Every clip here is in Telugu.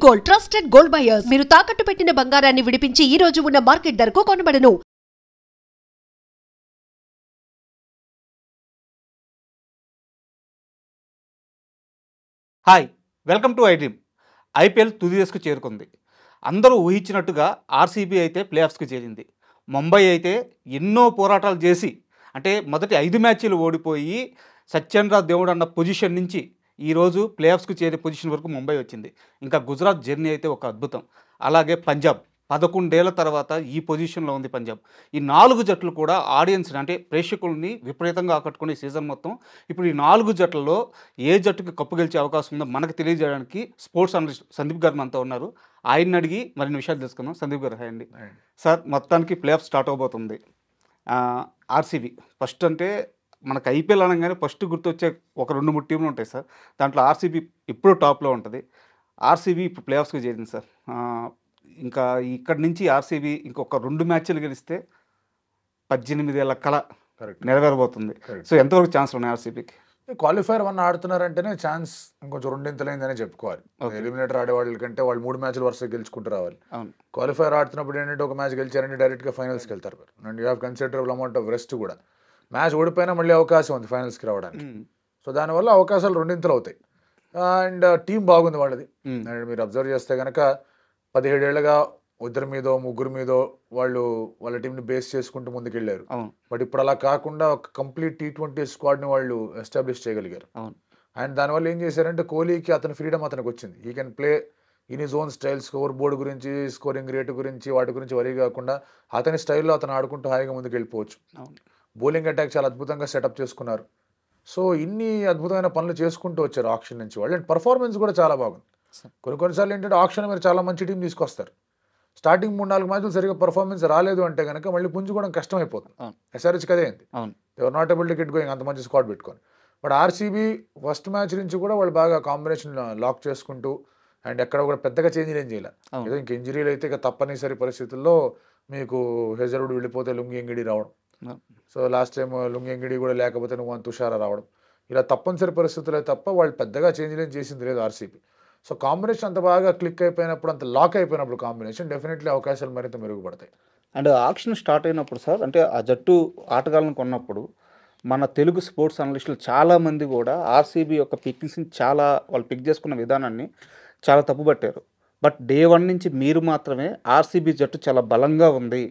Gold trusted gold buyers. మీరు తాకట్టు పెట్టిన బంగారాన్ని విడిపించి ఈ రోజు ఉన్న మార్కెట్ ధరకు కొనబడను. Hi, welcome to iDream. IPL తుది దశకు చేరుకుంది. అందరూ ఊహించినట్టుగా ఆర్సీబీ అయితే ప్లే ఆఫ్స్కి చేరింది. ముంబై అయితే ఎన్నో పోరాటాలు చేసి అంటే మొదటి 5 మ్యాచ్లు ఓడిపోయి సత్యేంద్ర దేవుడు అన్న పొజిషన్ నుంచి ఈరోజు ప్లే ఆఫ్స్కి చేరే పొజిషన్ వరకు ముంబై వచ్చింది. ఇంకా గుజరాత్ జర్నీ అయితే ఒక అద్భుతం. అలాగే పంజాబ్ 11 ఏళ్ల తర్వాత ఈ పొజిషన్లో ఉంది పంజాబ్. ఈ 4 జట్లు కూడా ఆడియన్స్ని అంటే ప్రేక్షకుల్ని విపరీతంగా ఆకట్టుకునే సీజన్ మొత్తం. ఇప్పుడు ఈ 4 జట్లలో ఏ జట్టుకి కప్పు గెలిచే అవకాశం ఉందో మనకు తెలియజేయడానికి స్పోర్ట్స్ అనలిస్ట్ సందీప్ గారు మనతో ఉన్నారు. ఆయన్ని అడిగి మరిన్ని విషయాలు తెలుసుకుందాం. సందీప్ గారు హాయ్ అండి. సార్, మొత్తానికి ప్లే ఆఫ్ స్టార్ట్ అవబోతుంది. ఆర్సీబీ ఫస్ట్ అంటే మనకు ఐపీఎల్ అనగానే ఫస్ట్ గుర్తొచ్చే ఒక 2-3 టీంలు ఉంటాయి సార్. దాంట్లో ఆర్సీబీ ఇప్పుడు టాప్లో ఉంటుంది. ఆర్సీబీ ఇప్పుడు ప్లే ఆఫ్స్కి చేరింది సార్. ఇంకా ఇక్కడి నుంచి ఆర్సీబీ ఇంకొక 2 మ్యాచ్లు గెలిస్తే 18 ఏళ్ల కళ నెరవేరబోతుంది. సో ఎంతవరకు ఛాన్స్ ఉన్నాయి ఆర్సీబీకి? క్వాలిఫైర్ 1 ఆడుతున్నారంటేనే ఛాన్స్ ఇంకొంచెం రెండింతలైందనే చెప్పుకోవాలి. ఎలిమినేటర్ ఆడే వాళ్ళ కంటే వాళ్ళు 3 మ్యాచ్లు వరుసగా గెలుచుకుంటూ రావాలి. క్వాలిఫైర్ ఆడుతున్నప్పుడు ఏంటంటే ఒక మ్యాచ్ గెలిచారంటే డైరెక్ట్గా ఫైనల్స్కి వెళ్తారు. And you have considerable amount of rest కూడా. మ్యాచ్ ఓడిపోయినా మళ్ళీ అవకాశం ఉంది ఫైనల్స్కి రావడానికి. సో దానివల్ల అవకాశాలు రెండింతలు అవుతాయి. అండ్ టీం బాగుంది వాళ్ళది. అండ్ మీరు అబ్జర్వ్ చేస్తే కనుక 17 ఏళ్ళగా ఇద్దరి మీదో ముగ్గురు మీదో వాళ్ళ టీంని బేస్ చేసుకుంటూ ముందుకెళ్ళారు. బట్ ఇప్పుడు అలా కాకుండా ఒక కంప్లీట్ T20 స్క్వాడ్ని వాళ్ళు ఎస్టాబ్లిష్ చేయగలిగారు. అండ్ దానివల్ల ఏం చేశారంటే కోహ్లీకి అతని ఫ్రీడమ్ అతనికి వచ్చింది. ఈ can play in his own style. Score board గురించి, స్కోరింగ్ రేటు గురించి, వాటి గురించి వరీ కాకుండా అతని స్టైల్లో అతను ఆడుకుంటూ హాయిగా ముందుకు వెళ్ళిపోవచ్చు. బౌలింగ్ అటాక్ చాలా అద్భుతంగా సెటప్ చేసుకున్నారు. సో ఇన్ని అద్భుతమైన పనులు చేసుకుంటూ వచ్చారు ఆక్షన్ నుంచి వాళ్ళు. అండ్ పర్ఫార్మెన్స్ కూడా చాలా బాగుంది. కొన్నిసార్లు ఏంటంటే ఆక్షన్ మీరు చాలా మంచి టీం తీసుకొస్తారు. స్టార్టింగ్ 3-4 మ్యాచ్లు సరిగ్గా పర్ఫార్మెన్స్ రాలేదు అంటే కనుక మళ్ళీ పుంజుకోవడం కష్టమైపోతుంది. ఎస్ఆర్హెచ్ కదే అయింది. ఎవరు not able to get going అంత మంచి స్క్వాడ్ పెట్టుకొని. బట్ ఆర్సీబీ ఫస్ట్ మ్యాచ్ నుంచి కూడా వాళ్ళు బాగా కాంబినేషన్ లాక్ చేసుకుంటూ అండ్ ఎక్కడ కూడా పెద్దగా చేంజ్ ఏం చేయలేదు. ఏదో ఇంక ఇంజరీలు అయితే ఇక తప్పనిసరి పరిస్థితుల్లో మీకు హెజర్వుడ్ వెళ్ళిపోతే లుంగి ఎంగిడి రావడం. So last time Lungi Ngidi కూడా లేకపోతే నువ్వు తుషారా రావడం. ఇలా తప్పనిసరి పరిస్థితులే తప్ప వాళ్ళు పెద్దగా చేంజ్ ఏం చేసింది లేదు ఆర్సీబీ. సో కాంబినేషన్ అంత బాగా క్లిక్ అయిపోయినప్పుడు, అంత లాక్ అయిపోయినప్పుడు కాంబినేషన్ డెఫినెట్లీ అవకాశాలు మరింత మెరుగుపడతాయి. అండ్ ఆక్షన్ స్టార్ట్ అయినప్పుడు సార్, అంటే ఆ జట్టు ఆటగాళ్ళను కొన్నప్పుడు మన తెలుగు స్పోర్ట్స్ అనలిస్టులు చాలామంది కూడా ఆర్సీబీ యొక్క పిక్స్ని వాళ్ళు పిక్ చేసుకున్న విధానాన్ని చాలా తప్పుపట్టారు. బట్ డే 1 నుంచి మీరు మాత్రమే ఆర్సీబీ జట్టు చాలా బలంగా ఉంది,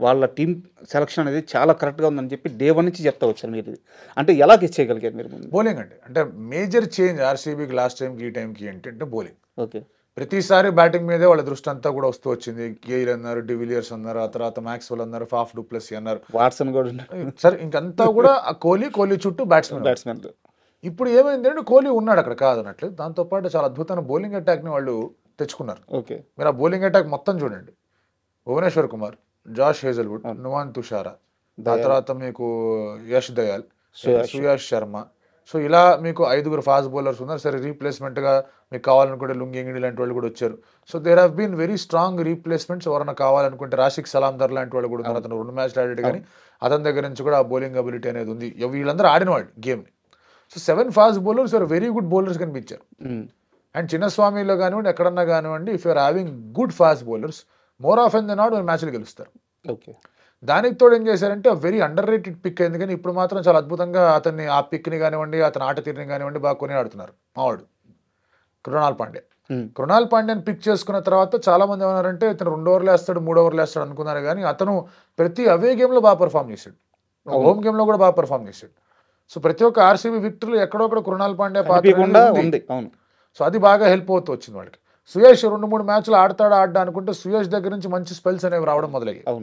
వాళ్ళ టీం సెలక్షన్ అనేది చాలా కరెక్ట్గా ఉందని చెప్పి డే 1 నుంచి చెప్తా వచ్చారు. మీరు అంటే ఎలా గెస్ చేయగలిగారు మీరు? బౌలింగ్ అంటే మేజర్ చేంజ్ ఆర్సీబీకి లాస్ట్ టైంకి ఈ టైంకి ఏంటంటే బౌలింగ్. ఓకే, ప్రతిసారి బ్యాటింగ్ మీదే వాళ్ళ దృష్టి అంతా కూడా వస్తూ వచ్చింది. గెయిల్ అన్నారు, డివిలియర్స్ అన్నారు, ఆ తర్వాత మ్యాక్స్వెల్ అన్నారు, ఫాఫ్ డు ప్లెసీ అన్నారు, వాట్సన్ కూడా సరే ఇంకంతా కూడా కోహ్లీ చుట్టూ బ్యాట్స్మెన్. ఇప్పుడు ఏమైందంటే కోహ్లీ ఉన్నాడు అక్కడ కాదన్నట్లు. దాంతోపాటు చాలా అద్భుతమైన బౌలింగ్ అటాక్ని వాళ్ళు తెచ్చుకున్నారు. ఓకే, మీరు ఆ బౌలింగ్ అటాక్ మొత్తం చూడండి. భువనేశ్వర్ కుమార్, జాష్ హేజల్వుడ్, నువాన్ తుషారా, ఆ తర్వాత మీకు యష్ దయాల్, సుయాష్ శర్మ. సో ఇలా మీకు 5 ఫాస్ట్ బౌలర్స్ ఉన్నారు. సరే రీప్లేస్మెంట్గా మీకు కావాలనుకుంటే లుంగి ఎంగిడి లాంటి వాళ్ళు కూడా వచ్చారు. So there have been very strong replacements. ఎవరైనా కావాలనుకుంటే రాషిక్ సలాందర్ లాంటి వాళ్ళు కూడా ఉన్నారు. అతను 2 మ్యాచ్లు ఆడాడు కానీ అతని దగ్గర నుంచి కూడా ఆ బౌలింగ్ అబిలిటీ అనేది ఉంది. వీళ్ళందరూ ఆడిన వాళ్ళు గేమ్ని. So 7 fast bowlers are very good bowlers కనిపించారు. అండ్ చిన్నస్వామిలో కానివ్వండి, ఎక్కడన్నా కానివ్వండి, if you're having good fast bowlers more often then not మ్యాచ్లు గెలుస్తారు. ఓకే, దానికి తోడు ఏం చేశారంటే వెరీ అండర్ రేటెడ్ పిక్ అయింది. కానీ ఇప్పుడు మాత్రం చాలా అద్భుతంగా అతన్ని ఆ పిక్ని కానివ్వండి, అతని ఆట తీరుని కానివ్వండి బాగా కొని ఆడుతున్నారు మావాడు కృణాల్ పాండ్యా. కృణాల్ పాండ్యాని పిక్ చేసుకున్న తర్వాత చాలా మంది ఏమన్నారంటే ఇతను 2 ఓవర్లు వేస్తాడు, 3 ఓవర్లు వేస్తాడు అనుకున్నారు. కానీ అతను ప్రతి అవే గేమ్లో బాగా పర్ఫామ్ చేశాడు, హోమ్ గేమ్లో కూడా బాగా పర్ఫామ్ చేశాడు. సో ప్రతి ఒక్క ఆర్సీబీ విక్టరీలో ఎక్కడొక్కడ కృణాల్ పాండ్యా పాత్ర ఉంది. సో అది బాగా హెల్ప్ అవుతూ వచ్చింది వాళ్ళకి. సుయేష్ 2-3 మ్యాచ్లు ఆడతా అనుకుంటే సుయేష్ దగ్గర నుంచి మంచి స్పెల్స్ అనేవి రావడం మొదలయ్యాయి.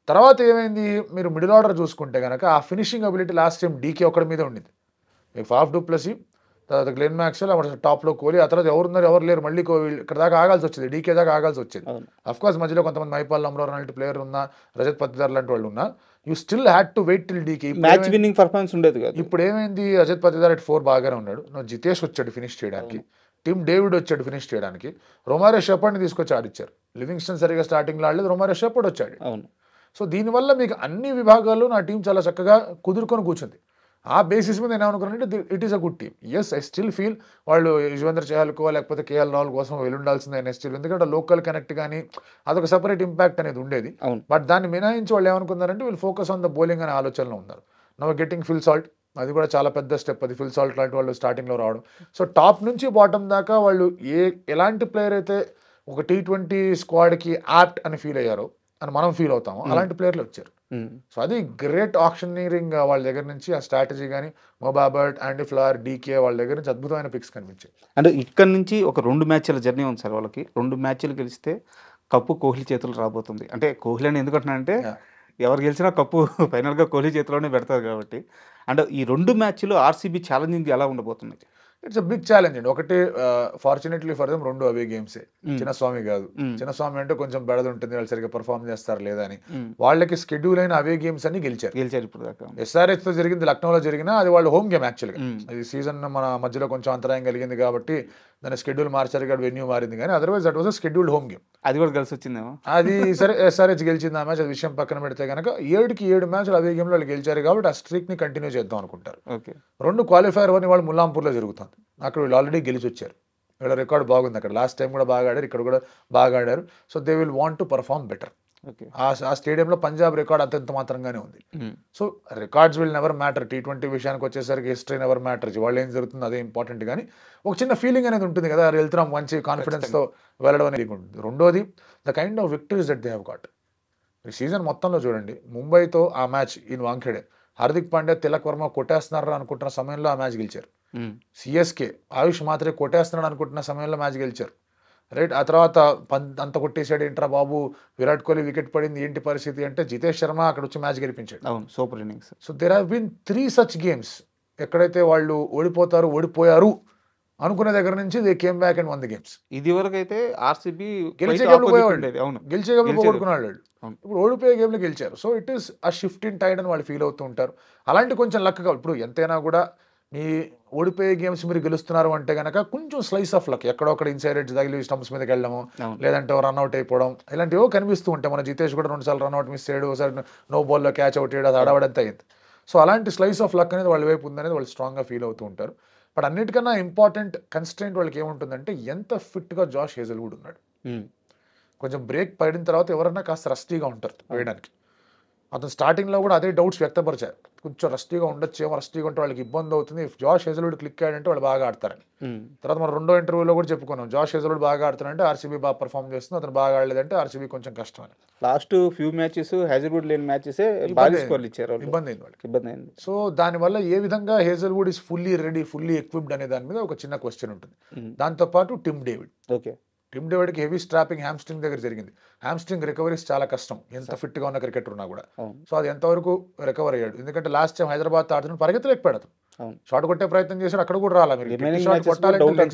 తర్వాత ఏమైంది, మీరు మిడిల్ ఆర్డర్ చూసుకుంటే కనుక ఆ finishing ability last time DK ఒక్కడి మీద ఉండింది. మీకు ఫాఫ్ డు ప్లెసీ, తర్వాత గ్లెన్ మ్యాక్స్వెల్, టాప్లో కోహ్లీ, ఆ తర్వాత ఎవరున్నారు ఎవరు లేరు, మళ్ళీ ఇక్కడ దాకా ఆగాల్సి వచ్చేది, డీకే దాకా ఆగాల్సి వచ్చేది. అఫ్కోర్స్ మధ్యలో కొంతమంది మైపాల్ నమ్రోర్ లాంటి ప్లేయర్ ఉన్నా, రజత్ పతిదార్ లాంటి వాళ్ళు ఉన్నా, you still had to wait till DK. Match winning performance ఉండేది కాదు. ఇప్పుడు ఏమైంది, రజత్ పతిదార్ 4 బాగానే ఉన్నాడు. జితేష్ వచ్చాడు ఫినిష్ చేయడానికి, టీమ్ డేవిడ్ వచ్చాడు ఫినిష్ చేయడానికి, రొమారియో షెపర్డ్ని తీసుకొచ్చి ఆడిచ్చారు. లివింగ్స్టన్ సరిగా స్టార్టింగ్లో ఆడలేదు, రొమారియో షెపర్డ్ వచ్చాడు. సో దీనివల్ల మీకు అన్ని విభాగాల్లో నా టీం చాలా చక్కగా కుదురుకొని కూర్చుంది. ఆ బేసిస్ మీద నేను ఏమనుకున్నానంటే it is a good team. Yes, I still feel వాళ్ళు యుజ్వేంద్ర చహల్కో లేకపోతే కేఎల్ రాహుల్ కోసం వెళ్ళుండాల్సిందే స్టిల్, ఎందుకంటే లోకల్ కనెక్ట్ కానీ అదొక సెపరేట్ ఇంపాక్ట్ అనేది ఉండేది. బట్ దాన్ని మినహాయించి వాళ్ళు ఏమనుకున్నారంటే వీళ్ళు ఫోకస్ ఆన్ ద బౌలింగ్ అనే ఆలోచనలో ఉన్నారు. నవ్ గెటింగ్ ఫిల్ సాల్ట్, అది కూడా చాలా పెద్ద స్టెప్, అది ఫిల్ సాల్ట్ లాంటి వాళ్ళు స్టార్టింగ్లో రావడం. సో టాప్ నుంచి బాటమ్ దాకా వాళ్ళు ఎలాంటి ప్లేయర్ అయితే ఒక T20 స్క్వాడ్కి యాప్ట్ అని ఫీల్ అయ్యారో అని మనం ఫీల్ అవుతాము, అలాంటి ప్లేయర్లు వచ్చారు. సో అది గ్రేట్ ఆక్షనీరింగ్ వాళ్ళ దగ్గర నుంచి, ఆ స్ట్రాటజీ కానీ మొబాబర్ట్, యాండీ ఫ్లవర్, డీకే వాళ్ళ దగ్గర నుంచి అద్భుతమైన పిక్స్ కనిపించాయి. అంటే ఇక్కడ నుంచి ఒక 2 మ్యాచ్ల జర్నీ ఉంది సార్ వాళ్ళకి. 2 మ్యాచ్లు గెలిస్తే కప్పు కోహ్లీ చేతులు రాబోతుంది. అంటే కోహ్లీ అని ఎందుకంటున్నానంటే ఎవరు గెలిచినా కప్పు ఫైనల్గా కోహ్లీ చేతిలోనే పెడతారు కాబట్టి. అంటే ఈ 2 మ్యాచ్లు ఆర్సీబీ ఛాలెంజింగ్ ఎలా ఉండబోతుంది? ఇట్స్ అ బిగ్ ఛాలెంజ్ అండి. ఒకటి ఫార్చునేట్లీ ఫర్ దెమ్ 2 అవే గేమ్సే. చిన్నస్వామి కాదు, చిన్నస్వామి అంటే కొంచెం బెడద ఉంటుంది, వాళ్ళు సరిగ్గా పర్ఫార్మ్ చేస్తారు లేదా అని. వాళ్ళకి షెడ్యూల్ అయిన అవే గేమ్స్ అన్ని గెలిచారు ఇప్పుడు దాకా. SRH తో జరిగింది, లక్నోలో జరిగినా అది వాళ్ళు హోమ్ గేమ్ యాక్చువల్గా. అది సీజన్ మన మధ్యలో కొంచెం అంతరాయం కలిగింది కాబట్టి దాని షెడ్యూల్ మార్చారు కాబట్టి వెన్యూ మారింది, కానీ otherwise that was a scheduled home game. అది కూడా కలిసి వచ్చిందేమో. అది సరే, SRH గెలిచింది ఆ మ్యాచ్, అది విషయం పక్కన పెడితే కనుక 7కి 7 మ్యాచ్లు అవే గేమ్లో వాళ్ళు గెలిచారు కాబట్టి ఆ స్ట్రీక్ ని కంటిన్యూ చేద్దాం అనుకుంటారు. 2 క్వాలిఫైర్ అని వాళ్ళు ముల్లాంపూర్లో జరుగుతుంది, అక్కడ వీళ్ళు ఆల్రెడీ గెలిచి వచ్చారు. వీళ్ళ రికార్డ్ బాగుంది అక్కడ, లాస్ట్ టైం కూడా బాగా ఆడారు, ఇక్కడ కూడా బాగా ఆడారు. So they will want to perform better. ఆ స్టేడియంలో పంజాబ్ రికార్డ్ అంత మాత్రంగానే ఉంది. So records will never matter. T20 విషయానికి వచ్చేసరికి హిస్టరీ నెవర్ మ్యాటర్, వాళ్ళు ఏం జరుగుతుంది అదే ఇంపార్టెంట్. కానీ ఒక చిన్న ఫీలింగ్ అనేది ఉంటుంది కదా, వెళ్తున్నాం మంచి కాన్ఫిడెన్స్తో వెళ్ళడం అనేది ఉంటుంది. రెండోది the kind of victories that they have got. ఈ సీజన్ మొత్తంలో చూడండి, ముంబైతో ఆ మ్యాచ్ ఇన్ వాంఖేడే, హార్దిక్ పాండ్యా, తిలక్ వర్మ కొట్టేస్తున్నారు అనుకుంటున్న సమయంలో ఆ మ్యాచ్ గెలిచారు. CSK ఆయుష్ మాత్రే కొట్టేస్తున్నాడు అనుకుంటున్న సమయంలో మ్యాచ్ గెలిచారు, రైట్. ఆ తర్వాత అంత కొట్టేసాడు ఏంట్రా బాబు, విరాట్ కోహ్లీ వికెట్ పడింది ఏంటి పరిస్థితి అంటే జితేష్ శర్మ అక్కడ వచ్చి మ్యాచ్ గెలిపించాడు. Super innings. So there have been 3 such games ఎక్కడైతే వాళ్ళు ఓడిపోయారు అనుకునే దగ్గర నుంచి they came back and won the games. ఇది వరకు అయితే ఆర్సీబీ గెలిచే గేమ్లు పోగొట్టుకున్నాడు, ఇప్పుడు ఓడిపోయే గేమ్లు గెలిచారు. సో ఇట్ ఈస్ ఆ షిఫ్ట్ ఇన్ టైడ్ అని వాళ్ళు ఫీల్ అవుతూ ఉంటారు. అలాంటి కొంచెం లక్గా, ఇప్పుడు ఎంతైనా కూడా మీ ఓడిపోయే గేమ్స్ మీరు గెలుస్తున్నారు అంటే కనుక కొంచెం స్లైస్ ఆఫ్ లక్, ఎక్కడొక్కడ ఇన్సైడ్ ఎడ్జ్ తగిలి స్టంప్స్ మీదకి వెళ్ళడము, లేదంటే రన్అట్ అయిపోవడం, ఇలాంటివో కనిపిస్తూ ఉంటాయి. మన జితేష్ కూడా 2 సార్లు రన్అట్ మిస్ చేయడం, ఒకసారి నో బాల్లో క్యాచ్ అవుట్ చేయడం, అది ఆడవడంతా అయింది. సో అలాంటి స్లైస్ ఆఫ్ లక్ అనేది వాళ్ళ వైపు ఉందనేది వాళ్ళు స్ట్రాంగ్గా ఫీల్ అవుతూ ఉంటారు. బట్ అన్నిటికన్నా ఇంపార్టెంట్ కన్స్ట్రెయింట్ వాళ్ళకి ఏముంటుందంటే ఎంత ఫిట్గా జాష్ హేజల్వుడ్ ఉన్నాడు. కొంచెం బ్రేక్ పడిన తర్వాత ఎవరన్నా కాస్త రస్టీగా ఉంటారు వేయడానికి. అతను స్టార్టింగ్లో కూడా అదే డౌట్స్ వ్యక్తపరిచారు, కొంచెం రస్టీగా ఉండొచ్చేమో, రస్టీగా ఉంటే వాళ్ళకి ఇబ్బంది అవుతుంది, ఇఫ్ జాష్ హేజల్వుడ్ క్లిక్ అయ్యాడంటే వాళ్ళు బాగా ఆడతారని. తర్వాత మనం 2వ ఇంటర్వ్యూలో కూడా చెప్పుకున్నాం, జాష్ హేజల్వుడ్ బాగా ఆడుతున్నారంటే ఆర్సీబీ బాగా పర్ఫామ్ చేస్తుంది, అతను బాగా ఆడలేదంటే ఆర్సీబీ కొంచెం కష్టం అని. లాస్ట్ ఫ్యూ మ్యాచెస్ హేజల్వుడ్ లేని మ్యాచెస్ బాగా స్కోర్లు ఇచ్చారు, ఇబ్బంది అయింది వాళ్ళకి, ఇబ్బంది అయింది. సో దానివల్ల ఏ విధంగా Hazlewood is fully ready, fully equipped అనే దాని మీద ఒక చిన్న క్వశ్చన్ ఉంటుంది. దాంతోపాటు టిమ్ డేవిడ్, టిమ్ డేవిడ్కి హెవీ స్ట్రాపింగ్ హ్యామ్స్ట్రింగ్ దగ్గర జరిగింది. హ్యామ్స్ట్రింగ్ రికవరీస్ చాలా కష్టం ఎంత ఫిట్గా ఉన్న క్రికెటర్ ఉన్నా కూడా. సో అది ఎంతవరకు రికవర్ అయ్యాడు, ఎందుకంటే లాస్ట్ టైం హైదరాబాద్ ఆడుతున్న పరిగెత్తలేకపోయాడు, షాట్ కొట్టే ప్రయత్నం చేశాడు, అక్కడ కూడా రాలా,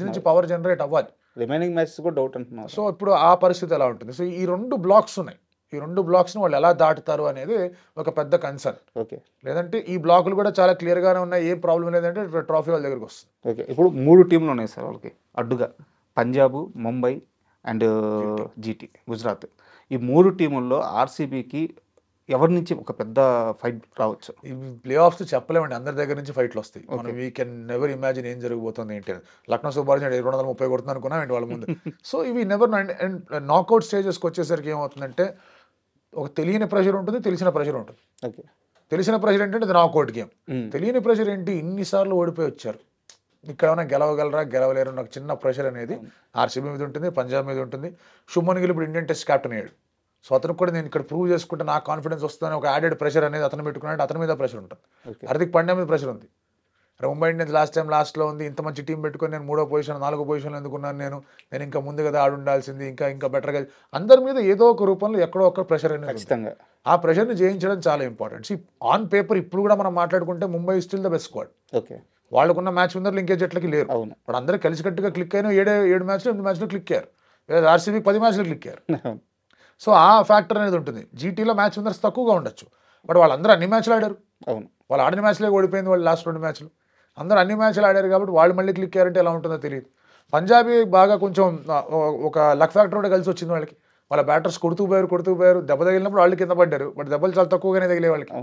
నుంచి పవర్ జనరేట్ అవ్వాలి, రిమైనింగ్ మ్యాచెస్ కూడా డౌట్ అంటున్నారు. సో ఇప్పుడు ఆ పరిస్థితి ఎలా ఉంటుంది? సో ఈ 2 బ్లాక్స్ ఉన్నాయి, ఈ 2 బ్లాక్స్ని వాళ్ళు ఎలా దాటుతారు అనేది ఒక పెద్ద కన్సర్న్. లేదంటే ఈ బ్లాకులు కూడా చాలా క్లియర్గానే ఉన్నాయి, ఏ ప్రాబ్లం లేదంటే ట్రాఫీ వాళ్ళ దగ్గరికి వస్తుంది. ఇప్పుడు 3 టీంలు ఉన్నాయి సార్ వాళ్ళకి అడ్డుగా, పంజాబ్, ముంబై అండ్ జీటీ, గుజరాత్. ఈ 3 టీముల్లో ఆర్సీబీకి ఎవరి నుంచి ఒక పెద్ద ఫైట్ రావచ్చు? ఈ ప్లే ఆఫ్స్ చెప్పలేమండి, అందరి దగ్గర నుంచి ఫైట్లు వస్తాయి. మనం వీ కెన్ నెవర్ ఇమాజిన్ ఏం జరగబోతుంది ఏంటి. లక్నో సూపర్ జైంట్స్ 230 కొడుతుంది అనుకున్నాం ఏంటి వాళ్ళ ముందు. సో ఇవి నెవర్. అండ్ నాకౌట్ స్టేజెస్కి వచ్చేసరికి ఏమవుతుందంటే ఒక తెలియని ప్రెషర్ ఉంటుంది, తెలిసిన ప్రెషర్ ఉంటుంది. తెలిసిన ప్రెషర్ ఏంటంటే ఇది నాకౌట్ గేమ్, తెలియని ప్రెషర్ ఏంటి, ఇన్నిసార్లు ఓడిపోయి వచ్చారు, ఇక్కడ ఏమైనా గెలవగలరా గెలవలేరు, నాకు చిన్న ప్రెషర్ అనేది ఆర్సీబీ మీద ఉంటుంది, పంజాబ్ మీద ఉంటుంది. శుభ్మన్ గిల్ ఇప్పుడు ఇండియన్ టెస్ట్ క్యాప్టెన్ అయ్యాడు, సో అతను కూడా నేను ఇక్కడ ప్రూవ్ చేసుకుంటే నాకు కాన్ఫిడెన్స్ వస్తుందని ఒక యాడెడ్ ప్రెషర్ అనేది అతను పెట్టుకున్నాడు, అతని మీద ప్రెషర్ ఉంటుంది. హార్దిక్ పాండ్యా మీద ప్రెషర్ ఉంది, ముంబై ఇండియన్స్ లాస్ట్లో ఉంది, ఇంత మంచి టీం పెట్టుకొని నేను 3వ పొజిషన్ 4వ పొజిషన్లో ఎందుకున్నాను, నేను ఇంకా ముందు కదా ఆడుండాల్సింది, ఇంకా బెటర్గా. అందరి మీద ఏదో ఒక రూపంలో ఎక్కడో ఒక ప్రెషర్ అనేది, ఆ ప్రెషర్ని జయించడం చాలా ఇంపార్టెంట్. ఆన్ పేపర్ ఇప్పుడు కూడా మనం మాట్లాడుకుంటే Mumbai still the best squad. వాళ్ళకున్న మ్యాచ్ విన్నర్లు ఇంకే జట్లకి లేరు, ఇప్పుడు అందరూ కలిసికట్టుగా క్లిక్ అయినా 7 మ్యాచ్లు 8 మ్యాచ్లు క్లిక్ అయ్యారు, ఆర్సీబీ 10 మ్యాచ్లు క్లిక్ అయ్యారు. సో ఆ ఫ్యాక్టర్ అనేది ఉంటుంది. జీటీలో మ్యాచ్ విన్నర్స్ తక్కువగా ఉండొచ్చు, బట్ వాళ్ళందరూ అన్ని మ్యాచ్లు ఆడారు, వాళ్ళు ఆడిన మ్యాచ్లే ఓడిపోయింది, వాళ్ళు లాస్ట్ 2 మ్యాచ్లు అందరూ అన్ని మ్యాచ్లు ఆడారు కాబట్టి వాళ్ళు మళ్ళీ క్లిక్ అయ్యారంటే ఎలా ఉంటుందో తెలియదు. పంజాబీ బాగా కొంచెం ఒక లక్ ఫ్యాక్టర్ కూడా కలిసి వచ్చింది వాళ్ళకి, వాళ్ళ బ్యాటర్స్ కొడుతూ పోయారు, దెబ్బ తగిలినప్పుడు వాళ్ళు కింద పడ్డారు, బట్ దెబ్బలు చాలా తక్కువగానే తగిలే వాళ్ళకి.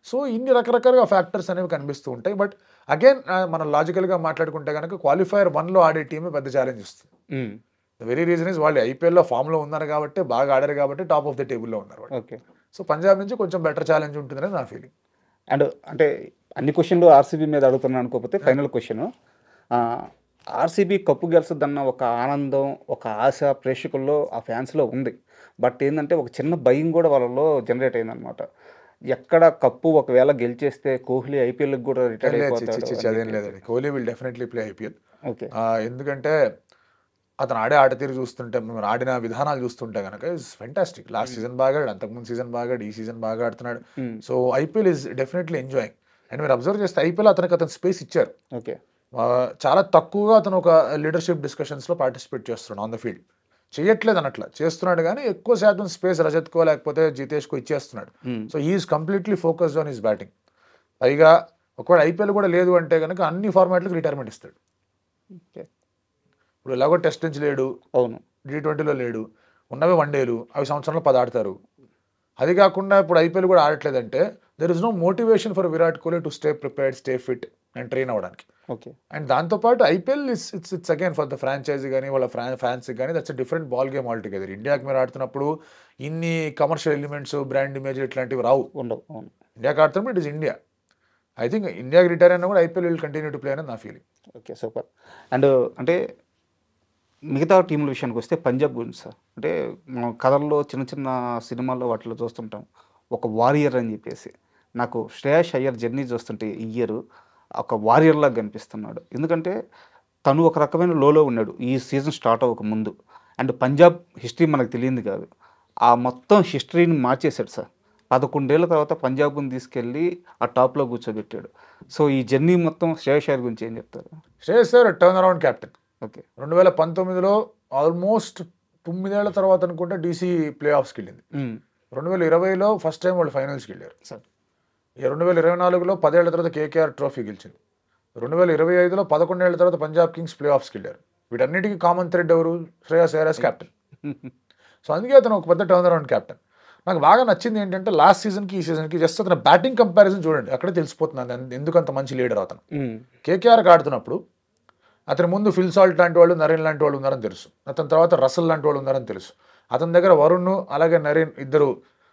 సో ఇన్ని రకరకాలుగా ఫ్యాక్టర్స్ అనేవి కనిపిస్తూ ఉంటాయి. బట్ అగైన్ మనం లాజికల్గా మాట్లాడుకుంటే కనుక క్వాలిఫైర్ 1లో ఆడే టీమే పెద్ద ఛాలెంజ్ ఇస్తుంది. ద వెరీ రీజన్ ఇస్ వాళ్ళు ఐపీఎల్లో ఫామ్లో ఉన్నారు కాబట్టి, బాగా ఆడారు కాబట్టి టాప్ ఆఫ్ ద టేబుల్లో ఉన్నారు. ఓకే. సో పంజాబ్ నుంచి కొంచెం బెటర్ ఛాలెంజ్ ఉంటుందని నా ఫీలింగ్. అండ్ అంటే అన్ని క్వశ్చన్లు ఆర్సీబీ మీద అడుగుతున్నాను అనుకోకపోతే ఫైనల్ క్వశ్చన్, ఆర్సీబీ కప్పు గెలుస్తుందన్న ఒక ఆనందం, ఒక ఆశ ప్రేక్షకుల్లో, ఆ ఫ్యాన్స్లో ఉంది. బట్ ఏంటంటే ఒక చిన్న భయం కూడా వాళ్ళలో జనరేట్ అయిందనమాట. ఎక్కడ కప్పు ఒకవేళ గెలిచేస్తే కోహ్లీ ఐపీఎల్కి కూడా రిటైర్ అయిపోతాడు. అదేం లేదండి, Kohli will definitely play IPL. Okay. ఎందుకంటే అతను ఆడే ఆట తీరు చూస్తుంటే, మనం ఆడిన విధానాలు చూస్తుంటే కనుక ఇస్ ఫెంటాస్టిక్. లాస్ట్ సీజన్ బాగా ఆడాడు, అంతకుముందు సీజన్ బాగా ఆడాడు, ఈ సీజన్ బాగా ఆడుతున్నాడు. So IPL is definitely enjoying. And మీరు అబ్జర్వ్ చేస్తే ఐపీఎల్ అతను స్పేస్ ఇచ్చారు. ఓకే. చాలా తక్కువగా అతను ఒక లీడర్షిప్ డిస్కషన్స్లో పార్టిసిపేట్ చేస్తున్నాడు ఆన్ ద ఫీల్డ్. చేయట్లేదు అనట్లా, చేస్తున్నాడు, కానీ ఎక్కువ శాతం స్పేస్ రజత్కో లేకపోతే జితేష్కో ఇచ్చేస్తున్నాడు. So he is completely focused on his batting. పైగా ఒకవేళ ఐపీఎల్ కూడా లేదు అంటే కనుక అన్ని ఫార్మాట్లకు రిటైర్మెంట్ ఇస్తాడు. ఇప్పుడు ఎలాగో టెస్ట్ నుంచి లేడు, అవును, T20లో లేడు, ఉన్నవే వన్డేలు, అవి సంవత్సరంలో 10 ఆడతారు. అది కాకుండా ఇప్పుడు ఐపీఎల్ కూడా ఆడట్లేదంటే there is no motivation for Virat Kohli to stay prepared, stay fit and train అవ్వడానికి. ఓకే. అండ్ దాంతోపాటు IPL it's again for the franchise కానీ వాళ్ళ ఫ్యాన్స్ కానీ that's a different ball game all together. ఇండియాకి మీరు ఆడుతున్నప్పుడు ఇన్ని కమర్షియల్ ఎలిమెంట్స్, బ్రాండ్ ఇమేజ్ ఇట్లాంటివి రావు, ఉండవు. ఇండియాకి ఆడుతున్నప్పుడు it is India. I think ఇండియాకి రిటైర్ అయినా కూడా IPL will continue to play అనేది నా ఫీలింగ్. Okay, super. అండ్ అంటే మిగతా టీంల విషయానికి వస్తే పంజాబ్ గురించి సార్, అంటే మనం కథల్లో చిన్న చిన్న సినిమాల్లో వాటిలో చూస్తుంటాం ఒక వారియర్ అని చెప్పేసి. నాకు శ్రేయస్ అయ్యర్ జర్నీ చూస్తుంటే ఈ ఇయర్ ఒక వారియర్లాగా కనిపిస్తున్నాడు. ఎందుకంటే తను ఒక రకమైన లోలో ఉన్నాడు ఈ సీజన్ స్టార్ట్ అవ్వక ముందు. అండ్ పంజాబ్ హిస్టరీ మనకు తెలియదు కాదు, ఆ మొత్తం హిస్టరీని మార్చేశాడు సార్. 11 ఏళ్ల తర్వాత పంజాబ్ని తీసుకెళ్ళి ఆ టాప్లో కూర్చోబెట్టాడు. సో ఈ జర్నీ మొత్తం శ్రేయస్ అయ్యర్ గురించి ఏం చెప్తారు? Shreyas Iyer turn around captain. Okay. 2019లో ఆల్మోస్ట్ 9 ఏళ్ల తర్వాత అనుకుంటే డీసీ ప్లే ఆఫ్స్కి వెళ్ళింది. 2020లో ఫస్ట్ టైం వాళ్ళు ఫైనల్స్కి వెళ్ళారు సార్. 2024లో 10 ఏళ్ల తర్వాత కేకేఆర్ ట్రోఫీ గెలిచింది. 2025లో 11 ఏళ్ల తర్వాత పంజాబ్ కింగ్స్ ప్లే ఆఫ్స్కి వెళ్ళారు. వీటన్నిటికీ కామన్ థ్రెడ్ ఎవరు? Shreyas Iyer as captain. So అందుకే అతను ఒక పెద్ద టర్న్ అరౌండ్ క్యాప్టెన్. నాకు బాగా నచ్చింది ఏంటంటే లాస్ట్ సీజన్కి ఈ సీజన్కి జస్ట్ అతను బ్యాటింగ్ కంపారిజన్ చూడండి, అక్కడే తెలిసిపోతుంది ఎందుకంత మంచి లీడర్ అతను. కేకేఆర్కి ఆడుతున్నప్పుడు అతని ముందు ఫిల్ సాల్ట్ లాంటి వాళ్ళు, నరేన్ లాంటి వాళ్ళు ఉన్నారని తెలుసు. అతని తర్వాత రసల్ లాంటి వాళ్ళు ఉన్నారని తెలుసు. అతని దగ్గర వరుణ్ అలాగే నరేన్ ఇద్దరు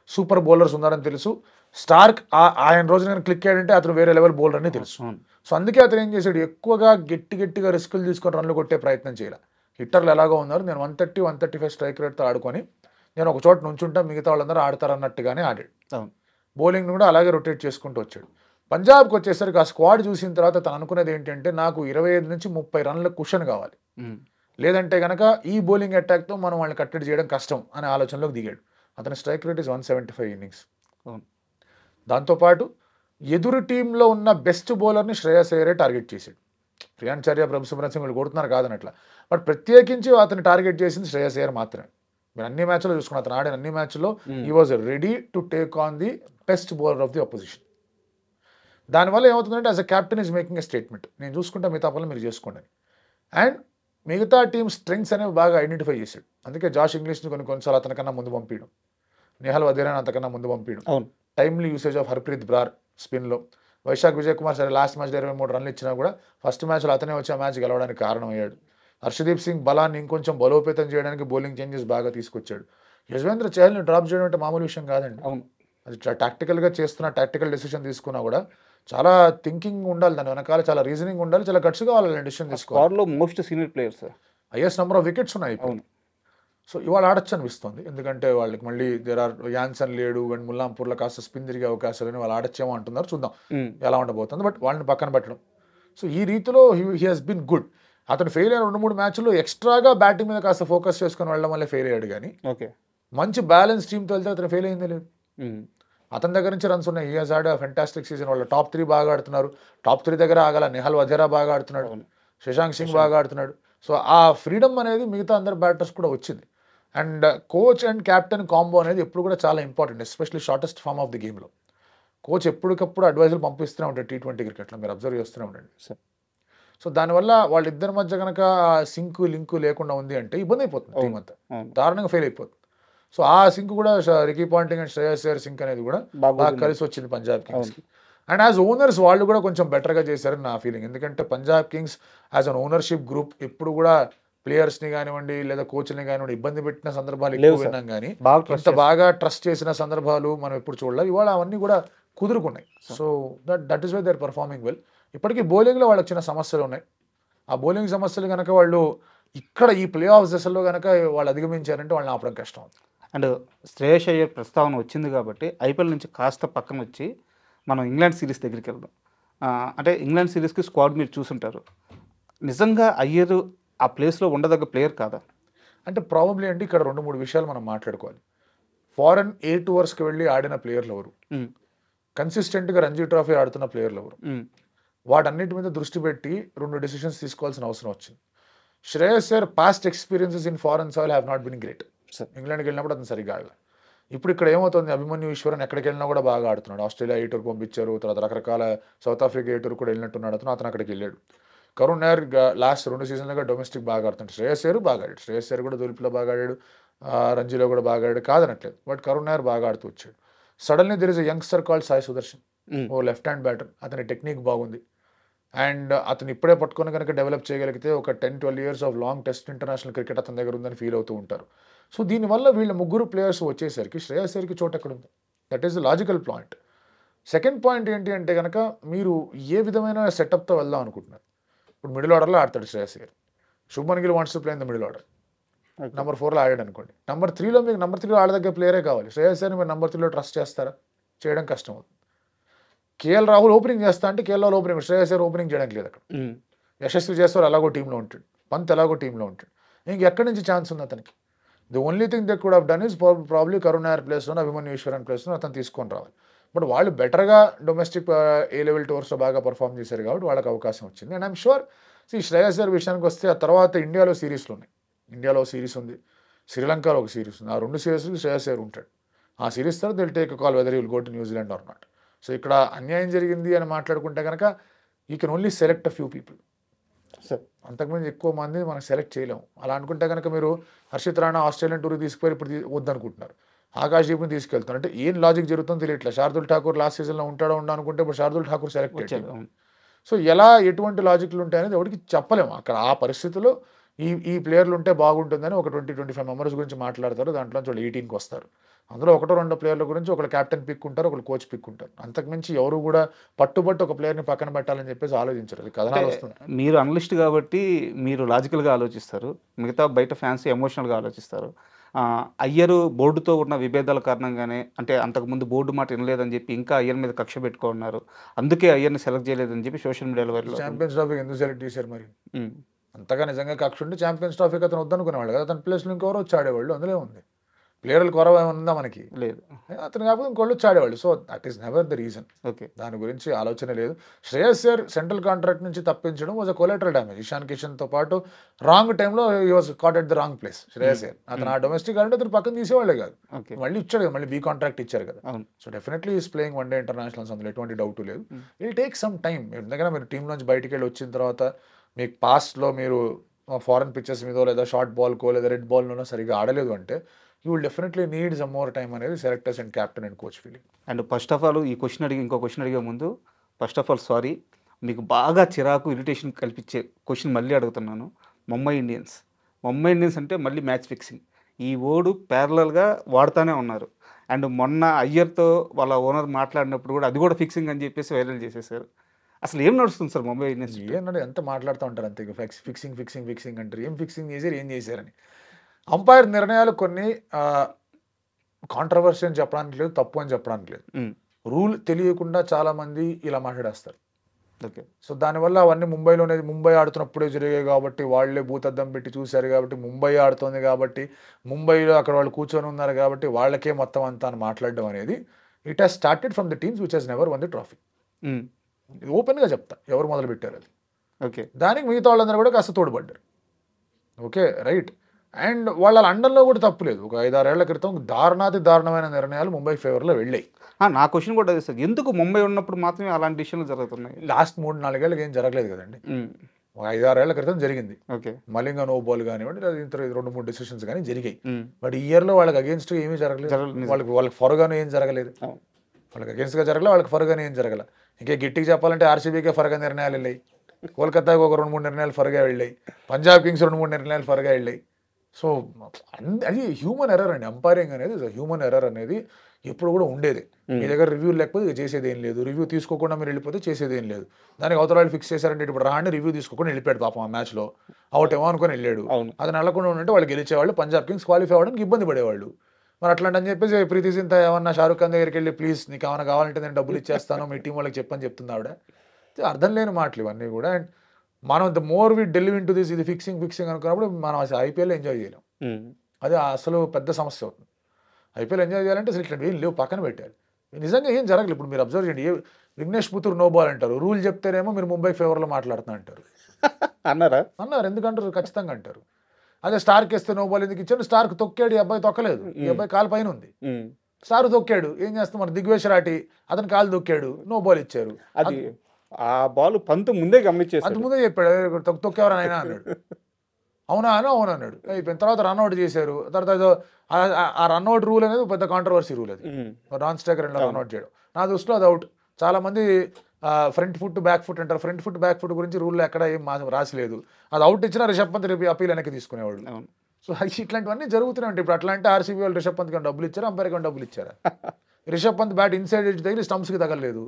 సూపర్ బౌలర్స్ ఉన్నారని తెలుసు. స్టార్క్ ఆయన రోజు నేను క్లిక్ అయ్యాడంటే అతను వేరే లెవెల్ బౌలర్ అని తెలుసు. సో అందుకే అతను ఏం చేశాడు, ఎక్కువగా గట్టిగా రిస్కులు తీసుకొని రన్లు కొట్టే ప్రయత్నం చేయాలి. హిట్టర్లు ఎలాగో ఉన్నారు, నేను 130-135 స్ట్రైక్ రేట్తో ఆడుకొని నేను ఒక చోట నుంచుంటా, మిగతా వాళ్ళందరూ ఆడతారన్నట్టుగానే ఆడాడు. బౌలింగ్ని కూడా అలాగే రొటేట్ చేసుకుంటూ వచ్చాడు. పంజాబ్కి వచ్చేసరికి ఆ స్క్వాడ్ చూసిన తర్వాత తను అనుకునేది ఏంటంటే నాకు 25 నుంచి 30 రన్ల కుషన్ కావాలి, లేదంటే కనుక ఈ బౌలింగ్ అటాక్తో మనం వాళ్ళని కట్టడి చేయడం కష్టం అనే ఆలోచనలోకి దిగాడు. అతని స్ట్రైక్ రేట్ ఇస్ 175 ఇన్నింగ్స్. దాంతోపాటు ఎదురు టీంలో ఉన్న బెస్ట్ బౌలర్ని శ్రేయస్ అయ్యరే టార్గెట్ చేశాడు. ప్రియాంచార్య, ప్రభు సుబ్రహ్మణ్యం సింగ్ వీళ్ళు కొడుతున్నారు కాదనట్లా, బట్ ప్రత్యేకించి అతను టార్గెట్ చేసింది శ్రేయస్ అయ్యర్ మాత్రమే. మీరు అన్ని మ్యాచ్లో చూసుకున్న అతను ఆడిన అన్ని మ్యాచ్లో he was ready to take on the best bowler of the opposition. దానివల్ల ఏమవుతుందంటే as a captain is making a statement, నేను చూసుకుంటా మిగతా పనులు మీరు చేసుకోండి. అండ్ మిగతా టీమ్ స్ట్రెంగ్స్ అనేవి బాగా ఐడెంటిఫై చేశాడు. అందుకే జాష్ ఇంగ్లీష్ని కొన్నిసార్లు అతనికన్నా ముందు పంపించడం, నిహాల్ వధేరాని అంతకన్నా ముందు పంపించడం, timely usage of Harpreet Brar స్పిన్లో. వైశాఖ్ విజయ్ కుమార్ సరే లాస్ట్ మ్యాచ్లో 23 రన్లు ఇచ్చినా కూడా ఫస్ట్ మ్యాచ్లో అతనే వచ్చి ఆ మ్యాచ్ గెలవడానికి కారణమయ్యాడు. హర్షదీప్ సింగ్ బలాన్ని ఇంకొంచెం బలోపేతం చేయడానికి బౌలింగ్ చేంజెస్ బాగా తీసుకొచ్చాడు. యజ్వేంద్ర చహల్ని డ్రాప్ చేయడం అంటే మామూలు విషయం కాదండి. అవును, అది టాక్టికల్గా చేస్తున్న టాక్టికల్ డెసిషన్ తీసుకున్నా కూడా చాలా థింకింగ్ ఉండాలి, దాని వెనకాల చాలా రీజనింగ్ ఉండాలి, చాలా గట్స్ కావాలి డెసిషన్ తీసుకోవాలి. Most senior players, highest number of wickets ఉన్నాయి. అవును. సో ఇవాళ ఆడచ్చు అనిపిస్తుంది, ఎందుకంటే వాళ్ళకి మళ్ళీ దేర్ ఆర్ యాన్సన్ లేడు అండ్ ముల్లాంపూర్లో కాస్త స్పిన్ తిరిగే అవకాశాలని వాళ్ళు ఆడచ్చేమో అంటున్నారు. చూద్దాం ఎలా ఉండబోతుంది, బట్ వాళ్ళని పక్కన పెట్టడం. సో ఈ రీతిలో హీ హాస్ బీన్ గుడ్. అతను ఫెయిల్ అయిన 2-3 మ్యాచ్లు ఎక్స్ట్రాగా బ్యాటింగ్ మీద కాస్త ఫోకస్ చేసుకుని వెళ్ళడం వల్లే ఫెయిల్ అయ్యాడు. కానీ మంచి బ్యాలెన్స్ టీంతో వెళ్తే అతను ఫెయిల్ అయిందే లేదు. అతని దగ్గర నుంచి రన్స్ ఉన్నాయి. He has had a fantastic season. వాళ్ళ టాప్ 3 బాగా ఆడుతున్నారు. టాప్ 3 దగ్గర ఆగల. నిహాల్ వధేరా బాగా ఆడుతున్నాడు, శశాంక్ సింగ్ బాగా ఆడుతున్నాడు. సో ఆ ఫ్రీడమ్ అనేది మిగతా అందరు బ్యాటర్స్ కూడా వచ్చింది. And coach and captain combo అనేది ఎప్పుడు కూడా చాలా important, especially shortest form of the గేమ్లో. కోచ్ ఎప్పటికప్పుడు అడ్వైజులు పంపిస్తూనే ఉంటాడు T20 క్రికెట్లో, మీరు అబ్జర్వ్ చేస్తూనే ఉండండి. సో దానివల్ల వాళ్ళిద్దరి మధ్య కనుక లింకు లేకుండా ఉంది అంటే ఇబ్బంది అయిపోతుంది, టీం అంతా దారుణంగా ఫెయిల్ అయిపోతుంది. సో ఆ సింక్ కూడా Ricky Ponting and Shreyas Iyer sync అనేది కూడా బాగా కలిసి వచ్చింది పంజాబ్ కింగ్స్కి. అండ్ యాజ్ ఓనర్స్ వాళ్ళు కూడా కొంచెం బెటర్గా చేశారని నా ఫీలింగ్. ఎందుకంటే Punjab Kings as an ownership group ఎప్పుడు కూడా ప్లేయర్స్ని కానివ్వండి లేదా కోచ్ని కానివ్వండి ఇబ్బంది పెట్టిన సందర్భాలు ఎక్కువ విన్నాం, కానీ ఇంత బాగా ట్రస్ట్ చేసిన సందర్భాలు మనం ఎప్పుడు చూడలేదు. ఇవాళ అవన్నీ కూడా కుదురుకున్నాయి. So that is why they are performing well. ఇప్పటికీ బౌలింగ్లో వాళ్ళకి చిన్న సమస్యలు ఉన్నాయి. ఆ బౌలింగ్ సమస్యలు కనుక వాళ్ళు ఇక్కడ ఈ ప్లే ఆఫ్ దశల్లో కనుక వాళ్ళు అధిగమించారంటే వాళ్ళని ఆపడం కష్టం. అండ్ శ్రేయస్ అయ్యర్ ప్రస్తావన వచ్చింది కాబట్టి ఐపీఎల్ నుంచి కాస్త పక్కన వచ్చి మనం ఇంగ్లాండ్ సిరీస్ దగ్గరికి వెళ్దాం. అంటే ఇంగ్లాండ్ సిరీస్కి స్క్వాడ్ మీరు చూసుంటారు. నిజంగా అయ్యర్ ఆ ప్లేస్లో ఉండదగ్గ ప్లేయర్ కాదా? అంటే ప్రాబబ్లీ అంటే ఇక్కడ 2-3 విషయాలు మనం మాట్లాడుకోవాలి. ఫారెన్ ఏ టూర్స్కి వెళ్ళి ఆడిన ప్లేయర్లు ఎవరు, కన్సిస్టెంట్గా రంజీ ట్రోఫీ ఆడుతున్న ప్లేయర్లు ఎవరు, వాటన్నిటి మీద దృష్టి పెట్టి 2 డెసిషన్స్ తీసుకోవాల్సిన అవసరం వచ్చింది. Shreyas Iyer past experiences in foreign soil have not been great. ఇంగ్లాండ్కి వెళ్ళినప్పుడు అతను సరిగ్గా ఆడలేదు. ఇప్పుడు ఇక్కడ ఏమవుతుంది, అభిమన్యు ఈశ్వరన్ ఎక్కడికి వెళ్ళినా కూడా బాగా ఆడుతున్నాడు. ఆస్ట్రేలియా ఏ టూర్కి పంపించారు, తర్వాత రకరకాల సౌత్ ఆఫ్రికా ఏ టూర్ కూడా వెళ్ళినట్టున్నాడు అతను అక్కడికి వెళ్ళాడు. కరుణ్ నాయర్ లాస్ట్ 2 సీజన్లుగా డొమెస్టిక్ బాగా ఆడుతున్నాడు. శ్రేయస్ అయ్యర్ బాగా ఆడాడు. శ్రేయస్ అయ్యర్ కూడా దులిపిలో బాగా ఆడాడు, రంజీలో కూడా బాగా ఆడాడు, కాదనట్లేదు. బట్ కరుణ్ నాయర్ బాగా ఆడుతూ వచ్చాడు. Suddenly there is a youngster called Sai Sudharsan, ఓ లెఫ్ట్ హ్యాండ్ బ్యాటర్. అతని టెక్నిక్ బాగుంది అండ్ అతను ఇప్పుడే పట్టుకొని కనుక డెవలప్ చేయగలిగితే ఒక 10-12 years of long test international cricket అతని దగ్గర ఉందని ఫీల్ అవుతూ ఉంటారు. సో దీనివల్ల వీళ్ళ 3 ప్లేయర్స్ వచ్చేసరికి శ్రేయస్ అయ్యర్కి చోటు ఎక్కడ ఉంది? That is the logical point. Second point ఏంటి అంటే కనుక మీరు ఏ విధమైన సెటప్తో వెళ్దాం అనుకుంటున్నారు. ఇప్పుడు మిడిల్ ఆర్డర్లో ఆడతాడు Shreyas Iyer. Shubman Gill wants to play in the middle order. Number 4లో ఆడాడు అనుకోండి. నెంబర్ 3లో మీకు నెంబర్ 3లో ఆడదగ్గ ప్లేయరే కావాలి. శ్రేయస్ అయ్యర్ని మీరు నెంబర్ 3లో ట్రస్ట్ చేస్తారా? చేయడం కష్టం అవుతుంది. కేఎల్ రాహుల్ ఓపెనింగ్ చేస్తా అంటే KL Rahul opening, Shreyas Iyer opening చేయడానికి లేదు అక్కడ. యశస్వి జైస్వాల్ ఎలాగో టీంలో ఉంటాడు, పంత్ ఎలాగో టీంలో ఉంటాడు. ఇంకెక్కడి నుంచి ఛాన్స్ ఉంది అతనికి? The only thing they could have done is probably Karun Nair ప్లేస్లో అభిమన్యు ఈశ్వరన్ ప్లేస్లో అతను తీసుకొని రావాలి. బట్ వాళ్ళు బెటర్గా డొమెస్టిక్ ఏ లెవెల్ టూర్స్లో బాగా పర్ఫామ్ చేశారు కాబట్టి వాళ్ళకి అవకాశం వచ్చింది. And I'm sure Shreyas Iyer విషయానికి వస్తే ఆ తర్వాత ఇండియాలో సిరీస్లు ఉన్నాయి. ఇండియాలో సిరీస్ ఉంది, శ్రీలంకలో ఒక సిరీస్ ఉంది. ఆ 2 సిరీస్లు శ్రేయస్ అయ్యర్ ఉంటాడు. ఆ సిరీస్ తర్వాత they'll take call whether will go to New Zealand or not. So ఇక్కడ అన్యాయం జరిగింది అని మాట్లాడుకుంటే కనుక you can only select a few people. అంతకుముందు ఎక్కువ మంది మనం సెలెక్ట్ చేయలేము. అలా అనుకుంటే కనుక మీరు హర్షిత్ రాణా ఆస్ట్రేలియన్ టూర్కి తీసుకుపోయి ఇప్పుడు వద్దనుకుంటున్నారు, ఆకాష్ దీప్ని తీసుకెళ్తున్నారు. అంటే ఏం లాజిక్ జరుగుతుందో తెలియట్లేదు. శార్దుల్ ఠాకూర్ లాస్ట్ సీజన్లో ఉంటాడో అనుకుంటే ఇప్పుడు శార్దుల్ ఠాకూర్ సెలెక్ట్ అయ్యాడు. సో ఎలా ఎటువంటి లాజిక్లు ఉంటాయనేది ఎవరికి చెప్పలేము. అక్కడ ఆ పరిస్థితుల్లో ఈ ప్లేయర్లు ఉంటే బాగుంటుందని ఒక 20-25 మెంబర్స్ గురించి మాట్లాడతారు. దాంట్లో వాళ్ళు 18కి వస్తారు. అందులో 1-2 ప్లేయర్ల గురించి ఒకరు కెప్టెన్ పిక్ ఉంటారు, ఒకరు కోచ్ పిక్ ఉంటారు. అంతకుమించి ఎవరు కూడా పట్టుబట్టి ఒక ప్లేయర్ని పక్కన పెట్టాలని చెప్పేసి ఆలోచించరు. అది కథనాలు వస్తుంది. మీరు అనలిస్ట్ కాబట్టి మీరు లాజికల్గా ఆలోచిస్తారు, మిగతా బయట ఫ్యాన్స్ ఎమోషనల్గా ఆలోచిస్తారు. అయ్యర్ బోర్డుతో ఉన్న విభేదాల కారణంగానే, అంటే అంతకుముందు బోర్డు మాట వినలేదని చెప్పి ఇంకా అయ్యర్ మీద కక్ష పెట్టుకున్నారు, అందుకే అయ్యర్ని సెలెక్ట్ చేయలేదని చెప్పి సోషల్ మీడియాలో ఛాంపియన్స్ ట్రోఫీకి ఎందుకు సెలెక్ట్ చేశారు మరి? అంతగా నిజంగా కక్ష ఉంటే ఛాంపియన్స్ ట్రోఫీకి అతను వద్దనుకునేవాళ్ళు కదా. అతని ప్లేస్లో ఇంకెవరో వచ్చి ఆడేవాళ్ళు. అందులో ఉంది ప్లేయర్లు కొరవ ఉందా మనకి? లేదు. అతను కాకపోతే ఇంకోళ్ళు వచ్చి ఆడేవాళ్ళు. So that is never the reason. Okay, దాని గురించి ఆలోచన లేదు. శ్రేయస్ అయ్యర్ సెంట్రల్ కాంట్రాక్ట్ నుంచి తప్పించడం was a collateral damage. Ishan కిషన్తో పాటు రాంగ్ టైంలో he was caught at the wrong place. Shreyas Iyer అతను ఆ డొమెస్టిక్ అంటే అతను పక్కన తీసేవాళ్ళే కాదు, మళ్ళీ ఇచ్చాడు కదా, మళ్ళీ బీ కాంట్రాక్ట్ ఇచ్చారు కదా. So definitely is playing one day internationals, అందులో ఎటువంటి డౌట్ లేదు. It take some time. ఎందుకంటే మీరు టీం నుంచి బయటికి వెళ్ళి వచ్చిన తర్వాత మీకు పాస్ట్లో మీరు ఫారెన్ పిచ్చెస్ మీదో లేదా షార్ట్ బాల్కో లేదా రెడ్ బాల్లోనో సరిగ్గా ఆడలేదు అంటే you will definitely need some more time అనేది selectors and captain and coach feeling. And first of all ఈ క్వశ్చన్ ఇంకో క్వశ్చన్ అడిగే ముందు ఫస్ట్ ఆఫ్ ఆల్ సారీ, మీకు బాగా చిరాకు ఇరిటేషన్ కల్పించే క్వశ్చన్ మళ్ళీ అడుగుతున్నాను. ముంబై ఇండియన్స్ అంటే మళ్ళీ మ్యాచ్ ఫిక్సింగ్ ఈ వర్డ్ ప్యారలల్గా వాడుతూనే ఉన్నారు. అండ్ మొన్న అయ్యర్తో వాళ్ళ ఓనర్ మాట్లాడినప్పుడు కూడా అది కూడా ఫిక్సింగ్ అని చెప్పేసి వైరల్ చేసేసారు. అసలు ఏం నడుస్తుంది సార్ ముంబై ఇండియన్స్? ఏంటంటే ఎంత మాట్లాడుతూ ఉంటారు అంతే, ఫిక్సింగ్ అంటారు. ఏం ఫిక్సింగ్ చేశారు, ఏం చేశారని. అంపైర్ నిర్ణయాలు కొన్ని కాంట్రవర్సీ అని చెప్పడానికి లేదు, తప్పు అని చెప్పడానికి లేదు. రూల్ తెలియకుండా చాలామంది ఇలా మాట్లాడేస్తారు. ఓకే, సో దానివల్ల అవన్నీ ముంబై ఆడుతున్నప్పుడే జరిగాయి కాబట్టి వాళ్ళే భూతద్దం పెట్టి చూశారు కాబట్టి ముంబై ఆడుతుంది కాబట్టి ముంబైలో అక్కడ వాళ్ళు కూర్చొని ఉన్నారు కాబట్టి వాళ్ళకే మొత్తం అంతా అని మాట్లాడడం అనేది it has started from the teams which has never won the trophy. ఇది ఓపెన్గా చెప్తా, ఎవరు మొదలు పెట్టారు అది. ఓకే, దానికి మిగతా వాళ్ళందరూ కూడా కాస్త తోడ్పడ్డారు. Okay right. అండ్ వాళ్ళ లండన్లో కూడా తప్పులేదు. ఒక 5-6 ఏళ్ల క్రితం దారుణమైన నిర్ణయాలు ముంబై ఫేవర్లో వెళ్ళాయి. నా క్వశ్చన్ కూడా అదే సార్, ఎందుకు ముంబై ఉన్నప్పుడు మాత్రమే అలాంటి డిసిషన్లు జరుగుతున్నాయి? లాస్ట్ 3-4 ఏళ్ళకి ఏం జరగలేదు కదండి. 5-6 ఏళ్ల క్రితం జరిగింది. ఓకే. మలింగ నో బాల్ కానివ్వండి, లేదా ఇంత 2-3 డెసిషన్స్ కానీ జరిగాయి. బట్ ఈ ఇయర్లో వాళ్ళకి అగేన్స్ట్ ఏమీ జరగలేదు. వాళ్ళకి ఫరుగానే ఏం జరగలేదు. వాళ్ళకి అగేన్స్ట్గా జరగలేదు, వాళ్ళకి ఫరుగానే ఏం జరగల. ఇంకే గట్టిగా చెప్పాలంటే ఆర్సీబీకే ఫరుగా నిర్ణయాలు వెళ్ళాయి, కోల్కతాకి ఒక 2-3 నిర్ణయాలు ఫరుగా వెళ్ళాయి, పంజాబ్ కింగ్స్ 2-3 నిర్ణయాలు ఫరుగా వెళ్ళాయి. సో అది హ్యూమన్ ఎర్రర్ అండి. అంపైరింగ్ అనేది హ్యూమన్ ఎర్రర్ అనేది ఎప్పుడు కూడా ఉండేది. మీ దగ్గర రివ్యూ లేకపోతే చేసేది ఏం లేదు, రివ్యూ తీసుకోకుండా మీరు వెళ్ళిపోతే చేసేది ఏం లేదు. దానికి అవతల వాళ్ళు ఫిక్స్ చేశారంటే ఇప్పుడు రాండి రివ్యూ తీసుకోకుండా వెళ్ళిపోయాడు పాపం ఆ మ్యాచ్లో, అవుట్ ఏమో అనుకుని వెళ్ళాడు. అది నల్లకుండా ఉంటే వాళ్ళు గెలిచేవాళ్ళు, పంజాబ్ కింగ్స్ క్వాలిఫై అవ్వడానికి ఇబ్బంది పడేవాళ్ళు. మరి అట్లాంటి అని చెప్పేసి ప్రీతి జింత ఏమన్నా షారుఖ్ ఖాన్ దగ్గరికి వెళ్ళి ప్లీజ్ నీకు ఏమైనా కావాలంటే నేను డబ్బులు ఇచ్చేస్తాను మీ టీం వాళ్ళకి చెప్పని చెప్తుంది ఆవిడ. అర్థం లేని మాటలు ఇవన్నీ కూడా. అండ్ మనం the more we delve into this, ఇది ఫిక్సింగ్ అనుకున్నప్పుడు మనం అసలు ఐపీఎల్ ఎంజాయ్ చేయలేం. అది అసలు పెద్ద సమస్య అవుతుంది. ఐపీఎల్ ఎంజాయ్ చేయాలంటే అసలు ఇట్లాంటి ఏం లేవు, పక్కన పెట్టాలి. నిజంగా ఏం జరగలేదు. ఇప్పుడు మీరు అబ్జర్వ్ చేయండి, విఘ్నేష్ పుత్తూరు నో బాల్ అంటారు, రూల్ చెప్తేనేమో మీరు ముంబై ఫేవర్లో మాట్లాడుతున్నా అంటారు. అన్నారు ఎందుకంటారు, ఖచ్చితంగా అంటారు. అదే స్టార్కి వేస్తే నో బాల్ ఎందుకు ఇచ్చాడు, స్టార్క్ తొక్కాడు, ఈ అబ్బాయి తొక్కలేదు, ఈ అబ్బాయి కాలు పైన ఉంది, స్టార్ తొక్కాడు, ఏం చేస్తాం మరి దిగ్వేష్ రాటి అతను కాలు తొక్కాడు, నో బాల్ ఇచ్చారు. అది ఆ బాల్ పంతు ముందే గమనించేసి అది ముందే చెప్పాడు, తొక్కేవరని అయినా అన్నాడు. అవునా అని అవును అన్నాడు. అయిపోయిన తర్వాత రన్అట్ చేశారు. తర్వాత ఆ రన్అట్ రూల్ అనేది పెద్ద కాంట్రవర్సీ రూల్. అది నాన్ స్ట్రైకర్ రన్అట్ చేయడం నా దృష్టిలో అది అవుట్. చాలా మంది ఫ్రంట్ ఫుట్ బ్యాక్ ఫుట్ అంటారు. ఫ్రంట్ ఫుట్ బ్యాక్ ఫుట్ గురించి రూల్లో ఎక్కడ ఏం రాసిలేదు. అది అవుట్ ఇచ్చినా రిషబ్ పంత్ అపీల్ వెనక్కి తీసుకునేవాడు. సో ఇట్లాంటివన్నీ జరుగుతూనే ఉంటాయి. ఇప్పుడు అట్లా అంటే ఆర్సీబీ వాళ్ళు రిషబ్ పంత్కి డబ్బులు ఇచ్చారు, అంపైర్కి డబ్బులు ఇచ్చారా? Rishabh Pant bat inside edge దగ్గర స్టంప్స్కి తగలేదు.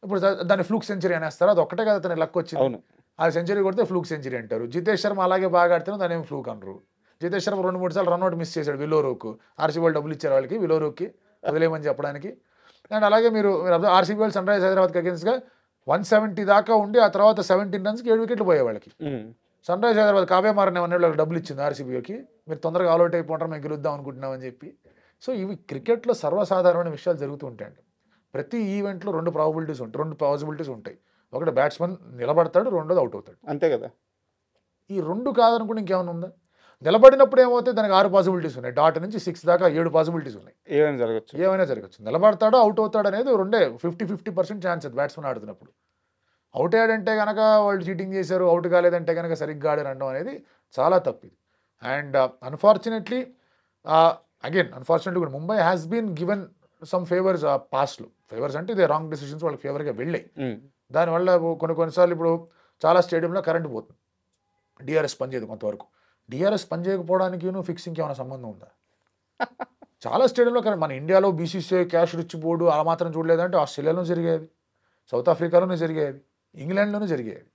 ఇప్పుడు దాన్ని ఫ్లూక్ సెంచరీ అనేస్తారు. అది ఒక్కటే కదా తన లక్ వచ్చింది. ఆ సెంచరీ కొడితే ఫ్లూక్ సెంచరీ అంటారు. జితేష్ శర్మ అలాగే బాగా ఆడితేనే దాని ఏం ఫ్లూక్ అనరు. జితేష్ శర్మ 2-3 సార్లు రన్అట్ మిస్ చేశాడు విలోరోకు. ఆర్సీబీ వాళ్ళు డబ్బులు ఇచ్చారు వాళ్ళకి, విలోరోకి వదిలేమని చెప్పడానికి. అండ్ అలాగే మీరు ఆర్సీబీ వాళ్ళు సన్ రైజ్ హైదరాబాద్కి అగేన్స్ట్గా 170 దాకా ఉండి ఆ తర్వాత 17 రన్స్కి 7 వికెట్లు పోయే వాళ్ళకి. సన్ రైజ్ హైదరాబాద్ కావ్య మారన్ అనే వాళ్ళకి డబ్బులు ఇచ్చింది ఆర్సీబీకి, మీరు తొందరగా ఆల్అౌట్ అయిపోంటారు, మేము గెలుద్దాం అనుకుంటున్నామని చెప్పి. సో ఇవి క్రికెట్లో సర్వసాధారణమైన విషయాలు జరుగుతూ ఉంటాయండి. ప్రతి ఈవెంట్లో 2 ప్రాబబిలిటీస్ ఉంటాయి, 2 పాసిబిలిటీస్ ఉంటాయి. ఒకటి బ్యాట్స్మెన్ నిలబడతాడు, రెండోది అవుట్ అవుతాడు, అంతే కదా. ఈ 2 కాదనుకుంటే ఇంకేమైనా ఉందా? నిలబడినప్పుడు ఏమవుతాయి, దానికి 6 పాసిబిలిటీస్ ఉన్నాయి. డాట్ నుంచి 6 దాకా 7 పాసిబిలిటీస్ ఉన్నాయి. ఏమైనా జరగచ్చు. నిలబడతాడో అవుట్ అవుతాడు అనేది 50-50% ఛాన్స్ అది బ్యాట్స్మెన్ ఆడుతున్నప్పుడు. అవుట్ అయ్యాడంటే కనుక వాళ్ళు చీటింగ్ చేశారు, అవుట్ కాలేదంటే కనుక సరిగ్గా ఆడారు అనడం అనేది చాలా తప్పు. అండ్ అన్ఫార్చునేట్లీ కూడా Mumbai has been given some favours పాస్ట్లో. ఫేవర్స్ అంటే ఇదే రాంగ్ డెసిషన్స్ వాళ్ళకి ఫేవర్గా వెళ్ళాయి. దానివల్ల కొన్నిసార్లు ఇప్పుడు చాలా స్టేడియంలో కరెంట్ పోతుంది, డిఆర్ఎస్ పనిచేయదు కొంతవరకు. డిఆర్ఎస్ పనిచేయకపోవడానికి ఫిక్సింగ్కి ఏమైనా సంబంధం ఉందా? చాలా స్టేడియంలో మన ఇండియాలో బీసీసీఐ క్యాష్ రిచ్ బోర్డు ఆ మాత్రం చూడలేదంటే ఆస్ట్రేలియాలో జరిగేది, సౌత్ ఆఫ్రికాలోనే జరిగేది, ఇంగ్లాండ్లోనే జరిగేది.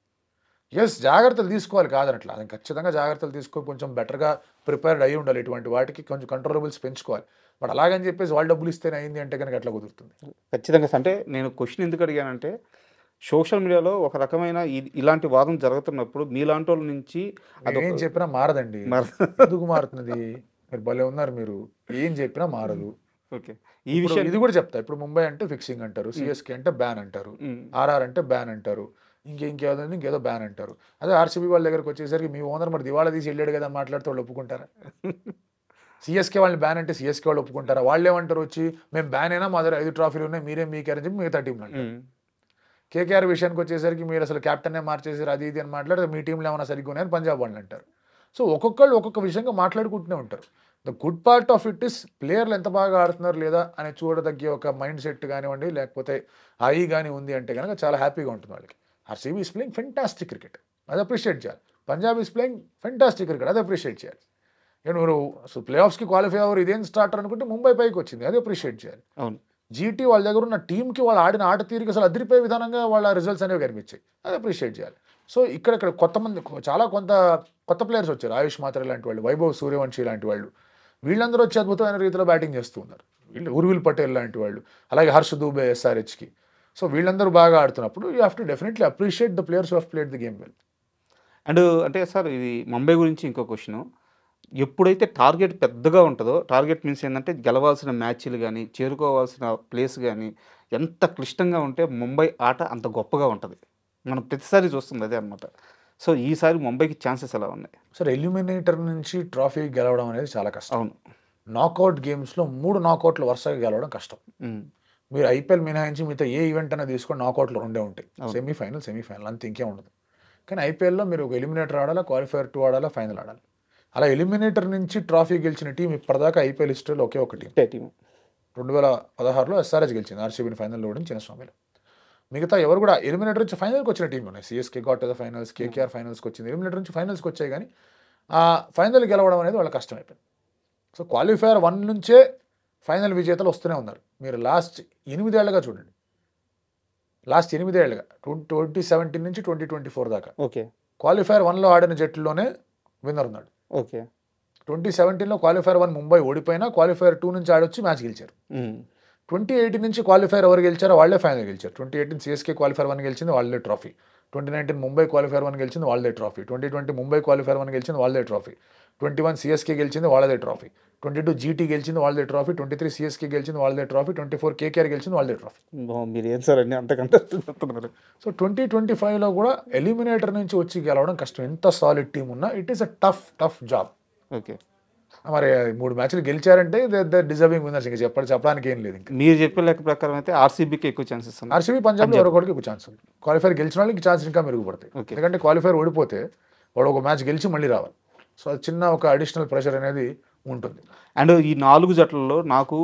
ఎస్ జాగ్రత్తలు తీసుకోవాలి కాదనట్లా, అది ఖచ్చితంగా జాగ్రత్తలు తీసుకొని కొంచెం బెటర్గా ప్రిపేర్డ్ అయ్యి ఉండాలి. ఇటువంటి వాటికి కొంచెం కంట్రోలబుల్స్ పెంచుకోవాలి. బట్ అలాగని చెప్పేసి వాళ్ళు డబ్బులు ఇస్తేనే అయింది అంటే కనుక ఎట్లా కుదురుతుంది? ఖచ్చితంగా. అంటే నేను క్వశ్చన్ ఎందుకు అడిగానంటే సోషల్ మీడియాలో ఒక రకమైన ఇలాంటి వాదన జరుగుతున్నప్పుడు మీలాంటి వాళ్ళ నుంచి ఏం చెప్పినా మారదండి. ఎందుకు మారుతుంది? మీరు భలే ఉన్నారు, మీరు ఏం చెప్పినా మారదు. ఓకే, ఈ విషయం ఇది కూడా చెప్తా. ఇప్పుడు ముంబై అంటే ఫిక్సింగ్ అంటారు, సిఎస్కే అంటే బ్యాన్ అంటారు, ఆర్ఆర్ అంటే బ్యాన్ అంటారు, ఇంకేదో బ్యాన్ అంటారు. అదే ఆర్సీబీ వాళ్ళ దగ్గరకు వచ్చేసరికి మీ ఓనర్ మరి దివాళా తీసి వెళ్ళాడు కదా మాట్లాడితే వాళ్ళు ఒప్పుకుంటారా? సిఎస్కే వాళ్ళని బ్యాన్ అంటే సిఎస్కే వాళ్ళు ఒప్పుకుంటారా? వాళ్ళు ఏమంటారు వచ్చి మేము బ్యాన్ అయినా మా దగ్గర 5 ట్రాఫీలు ఉన్నాయి, మీరేం మీకేరని చెప్పి మిగతా టీంలు అంటారు. కేకేఆర్ విషయానికి వచ్చేసరికి మీరు అసలు క్యాప్టెన్నే మార్చేసారు అది ఇది అని మాట్లాడితే మీ టీంలో ఏమైనా సరిగ్గా ఉన్నాయని పంజాబ్ వాళ్ళు అంటారు. సో ఒక్కొక్కళ్ళు ఒక్కొక్క విషయంగా మాట్లాడుకుంటూనే ఉంటారు. The good part of it is ప్లేయర్లు ఎంత బాగా ఆడుతున్నారు లేదా అని చూడదగ్గే ఒక మైండ్ సెట్ కానివ్వండి, లేకపోతే ఐ కానీ ఉంది అంటే కనుక చాలా హ్యాపీగా ఉంటుంది వాళ్ళకి. RCB is playing fantastic cricket, అది అప్రిషియేట్ చేయాలి. Punjab is playing fantastic cricket, అది అప్రిషియేట్ చేయాలి. మీరు అసలు ప్లే ఆఫ్స్కి క్వాలిఫై అవ్వరు, ఇదేం స్టార్టర్ అనుకుంటే ముంబై పైకి వచ్చింది, అది అప్రిషియేట్ చేయాలి. అవును, జీటీ వాళ్ళ దగ్గర ఉన్న టీంకి వాళ్ళు ఆడిన ఆట తీరికి అసలు అదిరిపోయే విధానంగా వాళ్ళ రిజల్ట్స్ అనేవి కనిపించాయి, అది అప్రిషియేట్ చేయాలి. సో ఇక్కడ కొత్త ప్లేయర్స్ వచ్చారు, ఆయుష్ మాత్ర లాంటి వాళ్ళు, వైభవ్ సూర్యవంశీ లాంటి వాళ్ళు, వీళ్ళందరూ వచ్చి అద్భుతమైన రీతిలో బ్యాటింగ్ చేస్తూ ఉన్నారు. ఉర్విల్ పటేల్ లాంటి వాళ్ళు, అలాగే హర్ష్ దూబే ఎస్ఆర్హెచ్కి. సో వీళ్ళందరూ బాగా ఆడుతున్నప్పుడు you have to definitely appreciate the players who have played the game well. And అంటే సార్ ఇది ముంబై గురించి ఇంకో క్వశ్చన్, ఎప్పుడైతే టార్గెట్ పెద్దగా ఉంటుందో, టార్గెట్ మీన్స్ ఏంటంటే గెలవాల్సిన మ్యాచ్లు కానీ చేరుకోవాల్సిన ప్లేస్ కానీ ఎంత క్లిష్టంగా ఉంటే ముంబై ఆట అంత గొప్పగా ఉంటుంది. మనం ప్రతిసారి చూస్తుంది అదే అనమాట. సో ఈసారి ముంబైకి ఛాన్సెస్ ఎలా ఉన్నాయి సార్? ఎలిమినేటర్ నుంచి ట్రాఫీ గెలవడం అనేది చాలా కష్టం. అవును, నాకౌట్ గేమ్స్లో 3 నాకౌట్లు వరుసగా గెలవడం కష్టం. మీరు ఐపీఎల్ మినహాయించి మిగతా ఏ ఈవెంట్ అయినా తీసుకొని నాకౌట్లు 2 ఉంటాయి, సెమీఫైనల్ అంత ఇంకే ఉండదు. కానీ ఐపీఎల్లో మీరు ఒక ఎలిమినేటర్ ఆడాలా, క్వాలిఫైర్ 2 ఆడాలా, ఫైనల్ ఆడాలి. అలా ఎలిమినేటర్ నుంచి ట్రాఫీ గెలిచిన టీం ఇప్పటిదాకా ఐపీఎల్ హిస్టరీలో ఒకే ఒక టీం. 2016లో ఎస్ఆర్హెచ్ గెలిచింది ఆర్సీబీని ఫైనల్లో ఓడించి చిన్నస్వామిలో. మిగతా ఎవరు కూడా ఎలిమినేటర్ నుంచి ఫైనల్కి వచ్చిన టీం ఉన్నాయి. CSK got the finals, KKR ఫైనల్స్కి వచ్చింది. ఎలిమినేటర్ నుంచి ఫైనల్స్కి వచ్చాయి, కానీ ఆ ఫైనల్ గెలవడం అనేది వాళ్ళ కష్టమైపోయింది. సో క్వాలిఫైర్ 1 నుంచే ఫైనల్ విజేతలు వస్తూనే ఉన్నారు. మీరు లాస్ట్ 8 ఏళ్లుగా చూడండి, లాస్ట్ 8 ఏళ్లుగా 2017 నుంచి 2024 దాకా ఓకే క్వాలిఫైర్ 1లో ఆడిన జట్టులోనే విన్నర్ ఉన్నాడు. ఓకే 2017లో క్వాలిఫైర్ 1 ముంబై ఓడిపోయినా క్వాలిఫైర్ 2 నుంచి ఆడొచ్చి మ్యాచ్ గెలిచారు. 2018 నుంచి క్వాలిఫైర్ ఎవరు గెలిచారో వాళ్ళే ఫైనల్ గెలిచారు. 2018 సిఎస్కే క్వాలిఫైర్ 1 గెలిచింది, వాళ్ళే ట్రాఫీ. 2019 ముంబై క్వాలిఫైర్ 1 గెలిచింది, వాళ్ళదే ట్రాఫీ. 2020 ముంబై క్వాలిఫైర్ 1 గెలిచింది, వాళ్ళదే ట్రాఫీ. 21 సిఎస్కే గెలిచింది, వాళ్ళదే ట్రాఫీ. 22 జీటీ గెలిచింది, వాళ్ళదే ట్రాఫీ. 23 సిఎస్కే గెలిచింది, వాళ్ళదే ట్రాఫీ. 24 కేకేఆర్ గెలిచింది, వాళ్ళదే ట్రాఫీ. మీరు ఏం సార్ అన్ని అంతకంటే చెప్తున్నారు. సో 2025లో కూడా ఎలిమినేటర్ నుంచి వచ్చి గెలవడం కష్టం. ఎంత సాలిడ్ టీం ఉన్నా it is a tough job. Okay, మరి 3 మ్యాచ్లు గెలిచారంటే దే డిజర్వింగ్ విన్నర్స్. ఇంకా చెప్పడానికి ఏం లేదు. ఇంకా మీరు చెప్పే లెక్క ప్రకారం అయితే ఆర్సీబీకి ఎక్కువ ఛాన్సెస్ ఉన్నాయి. ఆర్సీబీ, పంజాబ్లో ఎవరో ఒకరికి ఎక్కువ ఛాన్స్ ఉంది. క్వాలిఫైర్ గెలిచిన వాళ్ళకి ఛాన్స్ ఇంకా మెరుగుపడతాయి. ఎందుకంటే క్వాలిఫైర్ ఓడిపోతే వాడు ఒక మ్యాచ్ గెలిచి మళ్ళీ రావాలి. సో అది చిన్న ఒక అడిషనల్ ప్రెషర్ అనేది ఉంటుంది. అండ్ ఈ 4 జట్లలో నాకు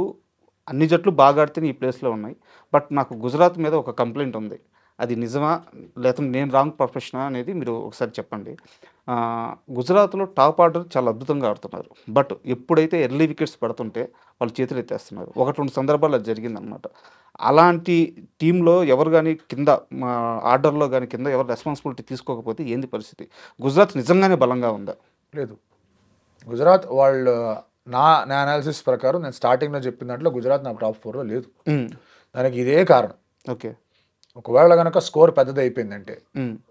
అన్ని జట్లు బాగా ఆడితేనే ఈ ప్లేస్లో ఉన్నాయి. బట్ నాకు గుజరాత్ మీద ఒక కంప్లైంట్ ఉంది. అది నిజమా లేకపోతే నేను రాంగ్ ప్రొఫెషనా అనేది మీరు ఒకసారి చెప్పండి. గుజరాత్లో టాప్ ఆర్డర్ చాలా అద్భుతంగా ఆడుతున్నారు. బట్ ఎప్పుడైతే ఎర్లీ వికెట్స్ పడుతుంటే వాళ్ళు చేతులు ఎత్తేస్తున్నారు. 1-2 సందర్భాలు అది జరిగిందనమాట. అలాంటి టీంలో ఎవరు కానీ కింద ఆర్డర్లో కానీ కింద ఎవరు రెస్పాన్సిబిలిటీ తీసుకోకపోతే ఏంది పరిస్థితి? గుజరాత్ నిజంగానే బలంగా ఉందా? లేదు. గుజరాత్ వాళ్ళు నా అనాలిసిస్ ప్రకారం నేను స్టార్టింగ్లో చెప్పిన దాంట్లో గుజరాత్ నా టాప్ 4లో లేదు. దానికి ఇదే కారణం. ఓకే, ఒకవేళ కనుక స్కోర్ పెద్దది అయిపోయిందంటే,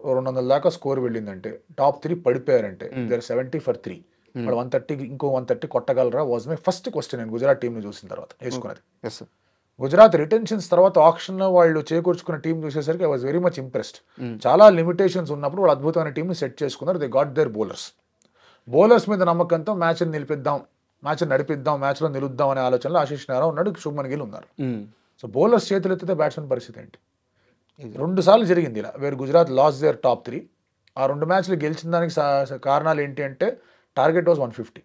200 దాకా స్కోర్ వెళ్ళిందంటే, టాప్ 3 పడిపోయారంటే, ఇద్దరు 70 for 3 వాళ్ళు 130 ఇంకో 130 కొట్టగలరా వాజ్ మై ఫస్ట్ క్వశ్చన్. నేను గుజరాత్ టీంని చూసిన తర్వాత వేసుకున్నది. గుజరాత్ రిటెన్షన్స్ తర్వాత ఆక్షన్లో వాళ్ళు చేకూర్చుకున్న టీం చూసేసరికి I was very much impressed. చాలా లిమిటేషన్స్ ఉన్నప్పుడు వాళ్ళు అద్భుతమైన టీంని సెట్ చేసుకున్నారు. దే గాట్ దేర్ బౌలర్స్ మీద నమ్మకంతో మ్యాచ్ని నిలిపిద్దాం, మ్యాచ్ని నడిపిద్దాం, మ్యాచ్లో నిలుద్దాం అనే ఆలోచనలో ఆశీష్ నెహ్రా ఉన్నాడు, శుభ్మన్ గిల్ ఉన్నారు. సో బౌలర్స్ చేతులు ఎత్తితే బ్యాట్స్మెన్ పరిస్థితి ఏంటి? 2 సార్లు జరిగింది ఇలా, వేరు గుజరాత్ లాస్ దేర్ టాప్ 3. ఆ 2 మ్యాచ్లు గెలిచిన దానికి కారణాలు ఏంటి అంటే టార్గెట్ వాజ్ 150.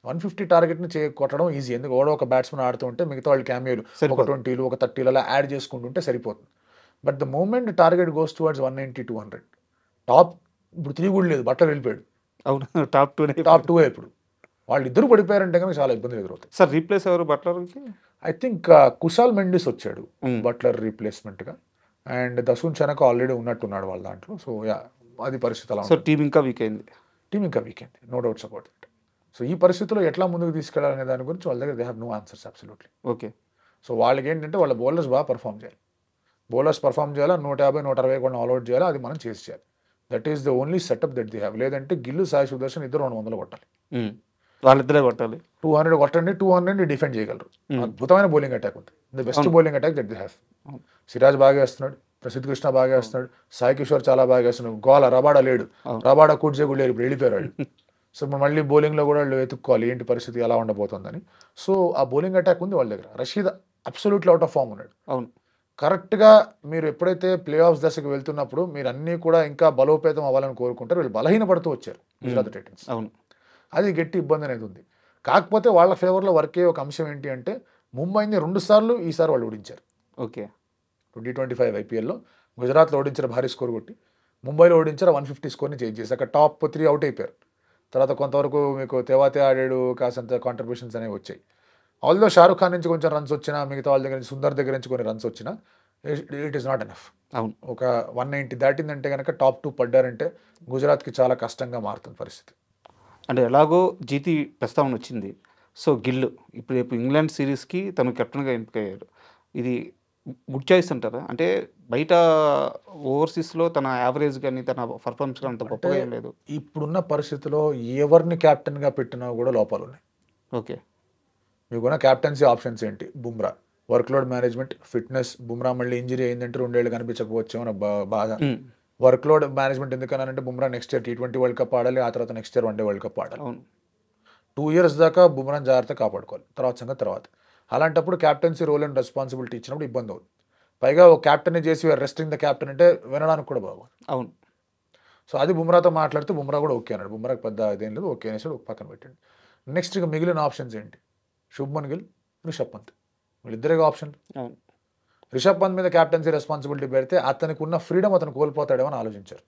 150 టార్గెట్ని కొట్టడం ఈజీ. ఎందుకు ఓడో ఒక బ్యాట్స్మెన్ ఆడుతూ ఉంటే మిగతా వాళ్ళు క్యామియోలు ఒక 20లు ఒక 30లు అలా యాడ్ చేసుకుంటుంటే సరిపోతుంది. But the moment target goes towards 190, 200 top ఇప్పుడు 3 కూడా లేదు, బట్లర్ వెళ్ళిపోయాడు. అవును, టాప్ 2 ఇప్పుడు వాళ్ళు ఇద్దరు పడిపోయారంటే కనుక చాలా ఇబ్బందులు ఎదురవుతాయి. సార్ రీప్లేస్ ఎవరు బట్లర్కి? ఐ థింక్ కుశాల్ మెండిస్ వచ్చాడు బట్లర్ రీప్లేస్మెంట్గా. అండ్ దసూన్ చనక ఆల్రెడీ ఉన్నట్టున్నాడు వాళ్ళ దాంట్లో. సో అది పరిస్థితి అలా. సో టీం ఇంకా వీక్ అయింది, no doubts about it. So ఈ పరిస్థితిలో ఎట్లా ముందుకు తీసుకెళ్లాలనే దాని గురించి వాళ్ళ దగ్గర they have no answers absolutely. Okay, so వాళ్ళకి ఏంటంటే వాళ్ళ బౌలర్స్ బాగా పర్ఫామ్ చేయాలి. 150, 160 కూడా ఆల్అౌట్ చేయాలి. అది మనం చేయాలి. That is the only setup that they have. లేదంటే గిల్లు, సాయి సుదర్శన్ ఇద్దరు 200 కొట్టాలి, వాళ్ళిద్దరే కొట్టాలి. 200 కొట్టండి, 200 డిఫెండ్ చేయగలరు. అద్భుతమైన బౌలింగ్ అటాక్ ఉంది. The best bowling attack that they have. Siraj బాగా వేస్తున్నాడు, ప్రసిద్ధ్ కృష్ణ బాగా వేస్తున్నాడు, సాయి కిషోర్ చాలా బాగా వేస్తున్నాడు. గోల రబాడా లేడు, రబాడా కూర్చే కూడా లేరు, ఇప్పుడు వెళ్ళిపోయారు. సో మళ్ళీ బౌలింగ్లో కూడా వాళ్ళు వెతుక్కోవాలి ఏంటి పరిస్థితి ఎలా ఉండబోతుందని. సో ఆ బౌలింగ్ అటాక్ ఉంది వాళ్ళ దగ్గర. Rashid absolutely out of form ఉన్నాడు. అవును, కరెక్ట్గా మీరు ఎప్పుడైతే ప్లే ఆఫ్స్ దశకు వెళ్తున్నప్పుడు మీరు అన్నీ కూడా ఇంకా బలోపేతం అవ్వాలని కోరుకుంటారు. వీళ్ళు బలహీనపడుతూ వచ్చారు గుజరాత్ టైటన్స్. అవును, అది గట్టి ఇబ్బంది అనేది ఉంది. కాకపోతే వాళ్ళ ఫేవర్లో వర్క్ అయ్యే ఒక అంశం ఏంటి అంటే ముంబైని 2 సార్లు ఈసారి వాళ్ళు ఓడించారు. ఓకే, 2025 ఐపీఎల్లో గుజరాత్లో ఓడించారు, భారీ స్కోర్ కొట్టి. ముంబైలో ఓడించారు, 150 స్కోర్ని చేంజ్ చేసి అక్కడ టాప్ 3 అవుట్ అయిపోయారు. తర్వాత కొంతవరకు మీకు తెవాతే ఆడాడు, కాసంత కాంట్రిబ్యూషన్స్ అనేవి వచ్చాయి. ఆల్దో షారుఖ్ ఖాన్ నుంచి కొంచెం రన్స్ వచ్చినా, మిగతా వాళ్ళ దగ్గర నుంచి సుందర్ దగ్గర నుంచి కొన్ని రన్స్ వచ్చినా ఇట్ ఈస్ నాట్ ఎనఫ్. అవును, ఒక 190 దాటిందంటే కనుక టాప్ 2 పడ్డారంటే గుజరాత్కి చాలా కష్టంగా మారుతుంది పరిస్థితి. అంటే ఎలాగో జీతి ప్రస్తావన వచ్చింది. సో గిల్లు ఇప్పుడు రేపు ఇంగ్లాండ్ సిరీస్కి తను కెప్టెన్గా ఎంపికయ్యాడు. ఇది గుడ్ చాయిస్ అంటారా? అంటే బయట ఓవర్సీస్లో తన యావరేజ్ కానీ తన పర్ఫార్మెన్స్ కానీ అంత గొప్పగా ఏం లేదు. ఇప్పుడున్న పరిస్థితిలో ఎవరిని క్యాప్టెన్గా పెట్టినా కూడా లోపాలు ఉన్నాయి. ఓకే, మీకున్న క్యాప్టెన్సీ ఆప్షన్స్ ఏంటి? బుమ్రా వర్క్లోడ్ మేనేజ్మెంట్, ఫిట్నెస్. బుమ్రా మళ్ళీ ఇంజరీ అయిందంటే 2 ఏళ్ళు కనిపించకపోవచ్చు అని బాధ. వర్క్లోడ్ మేనేజ్మెంట్ ఎందుకనంటే Bumrah next year T20 world cup ఆడాలి, ఆ తర్వాత next year one day world cup ఆడాలి. 2 years దాకా బుమ్రాని జాగ్రత్త కాపాడుకోవాలి, తర్వాత సంగతి తర్వాత. అలాంటప్పుడు క్యాప్టెన్సీ రోల్ అండ్ రెస్పాన్సిబిలిటీ ఇచ్చినప్పుడు ఇబ్బంది అవుతుంది. పైగా ఒక క్యాప్టెన్ చేసి రెస్టింగ్ ద క్యాప్టెన్ అంటే వినడానికి కూడా బాగోదు. అవును, సో అది బుమ్రాతో మాట్లాడితే బుమ్రా కూడా ఓకే అన్నాడు. బుమ్రాకి పెద్ద ఇదేం లేదు, ఓకే అనేసి ఒక పక్కన పెట్టండి. నెక్స్ట్ ఇక మిగిలిన ఆప్షన్స్ ఏంటి? శుభ్మన్ గిల్, రిషబ్ పంత్, వీళ్ళిద్దరే ఆప్షన్. రిషబ్ పంత్ మీద క్యాప్టెన్సీ రెస్పాన్సిబిలిటీ పెడితే అతనికి ఉన్న ఫ్రీడమ్ అతను కోల్పోతాడేమో అని ఆలోచించారు.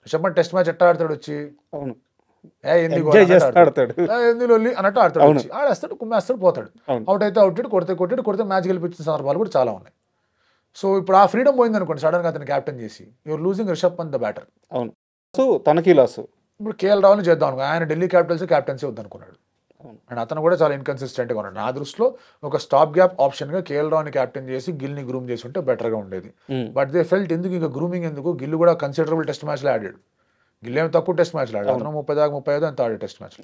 రిషబ్ పంత్ టెస్ట్ మ్యాచ్ ఎట్లా ఆడతాడు వచ్చి, ఎందుకు అన్నట్టు ఆడతాడు వచ్చి, ఆడేస్తాడు, కుమ్మేస్తాడు, పోతాడు. అవుట్ అయితే అవుట్, కొడితే మ్యాచ్ గెలిపించిన సందర్భాలు కూడా చాలా ఉన్నాయి. సో ఇప్పుడు ఆ ఫ్రీడమ్ పోయింది అనుకోండి సడన్ గా అతను క్యాప్టెన్ చేసి, you're losing Rishabh Pant the batter. అవును, సో తనకి లాస్. ఇప్పుడు కేఎల్ రాహుల్ చేద్దాం అనుకో, ఆయన ఢిల్లీ క్యాప్టెన్సీ వద్దనుకున్నాడు అండ్ అతను కూడా చాలా ఇన్కన్సిస్టెంట్గా ఉన్నాడు. నా దృష్టిలో ఒక స్టాప్ గ్యాప్ ఆప్షన్గా కేఎల్ రాహుల్ని క్యాప్టెన్ చేసి గిల్ని గ్రూమ్ చేసి ఉంటే బెటర్గా ఉండేది. బట్ దే ఫెల్ట్ ఎందుకు ఇంకా గ్రూమింగ్ ఎందుకు, గిల్ కూడా కన్సిడరబుల్ టెస్ట్ మ్యాచ్లో ఆడాడు, గిల్ ఏమి తక్కువ టెస్ట్ మ్యాచ్లో ఆడాడు, అతను 35 అంత ఆడే test match.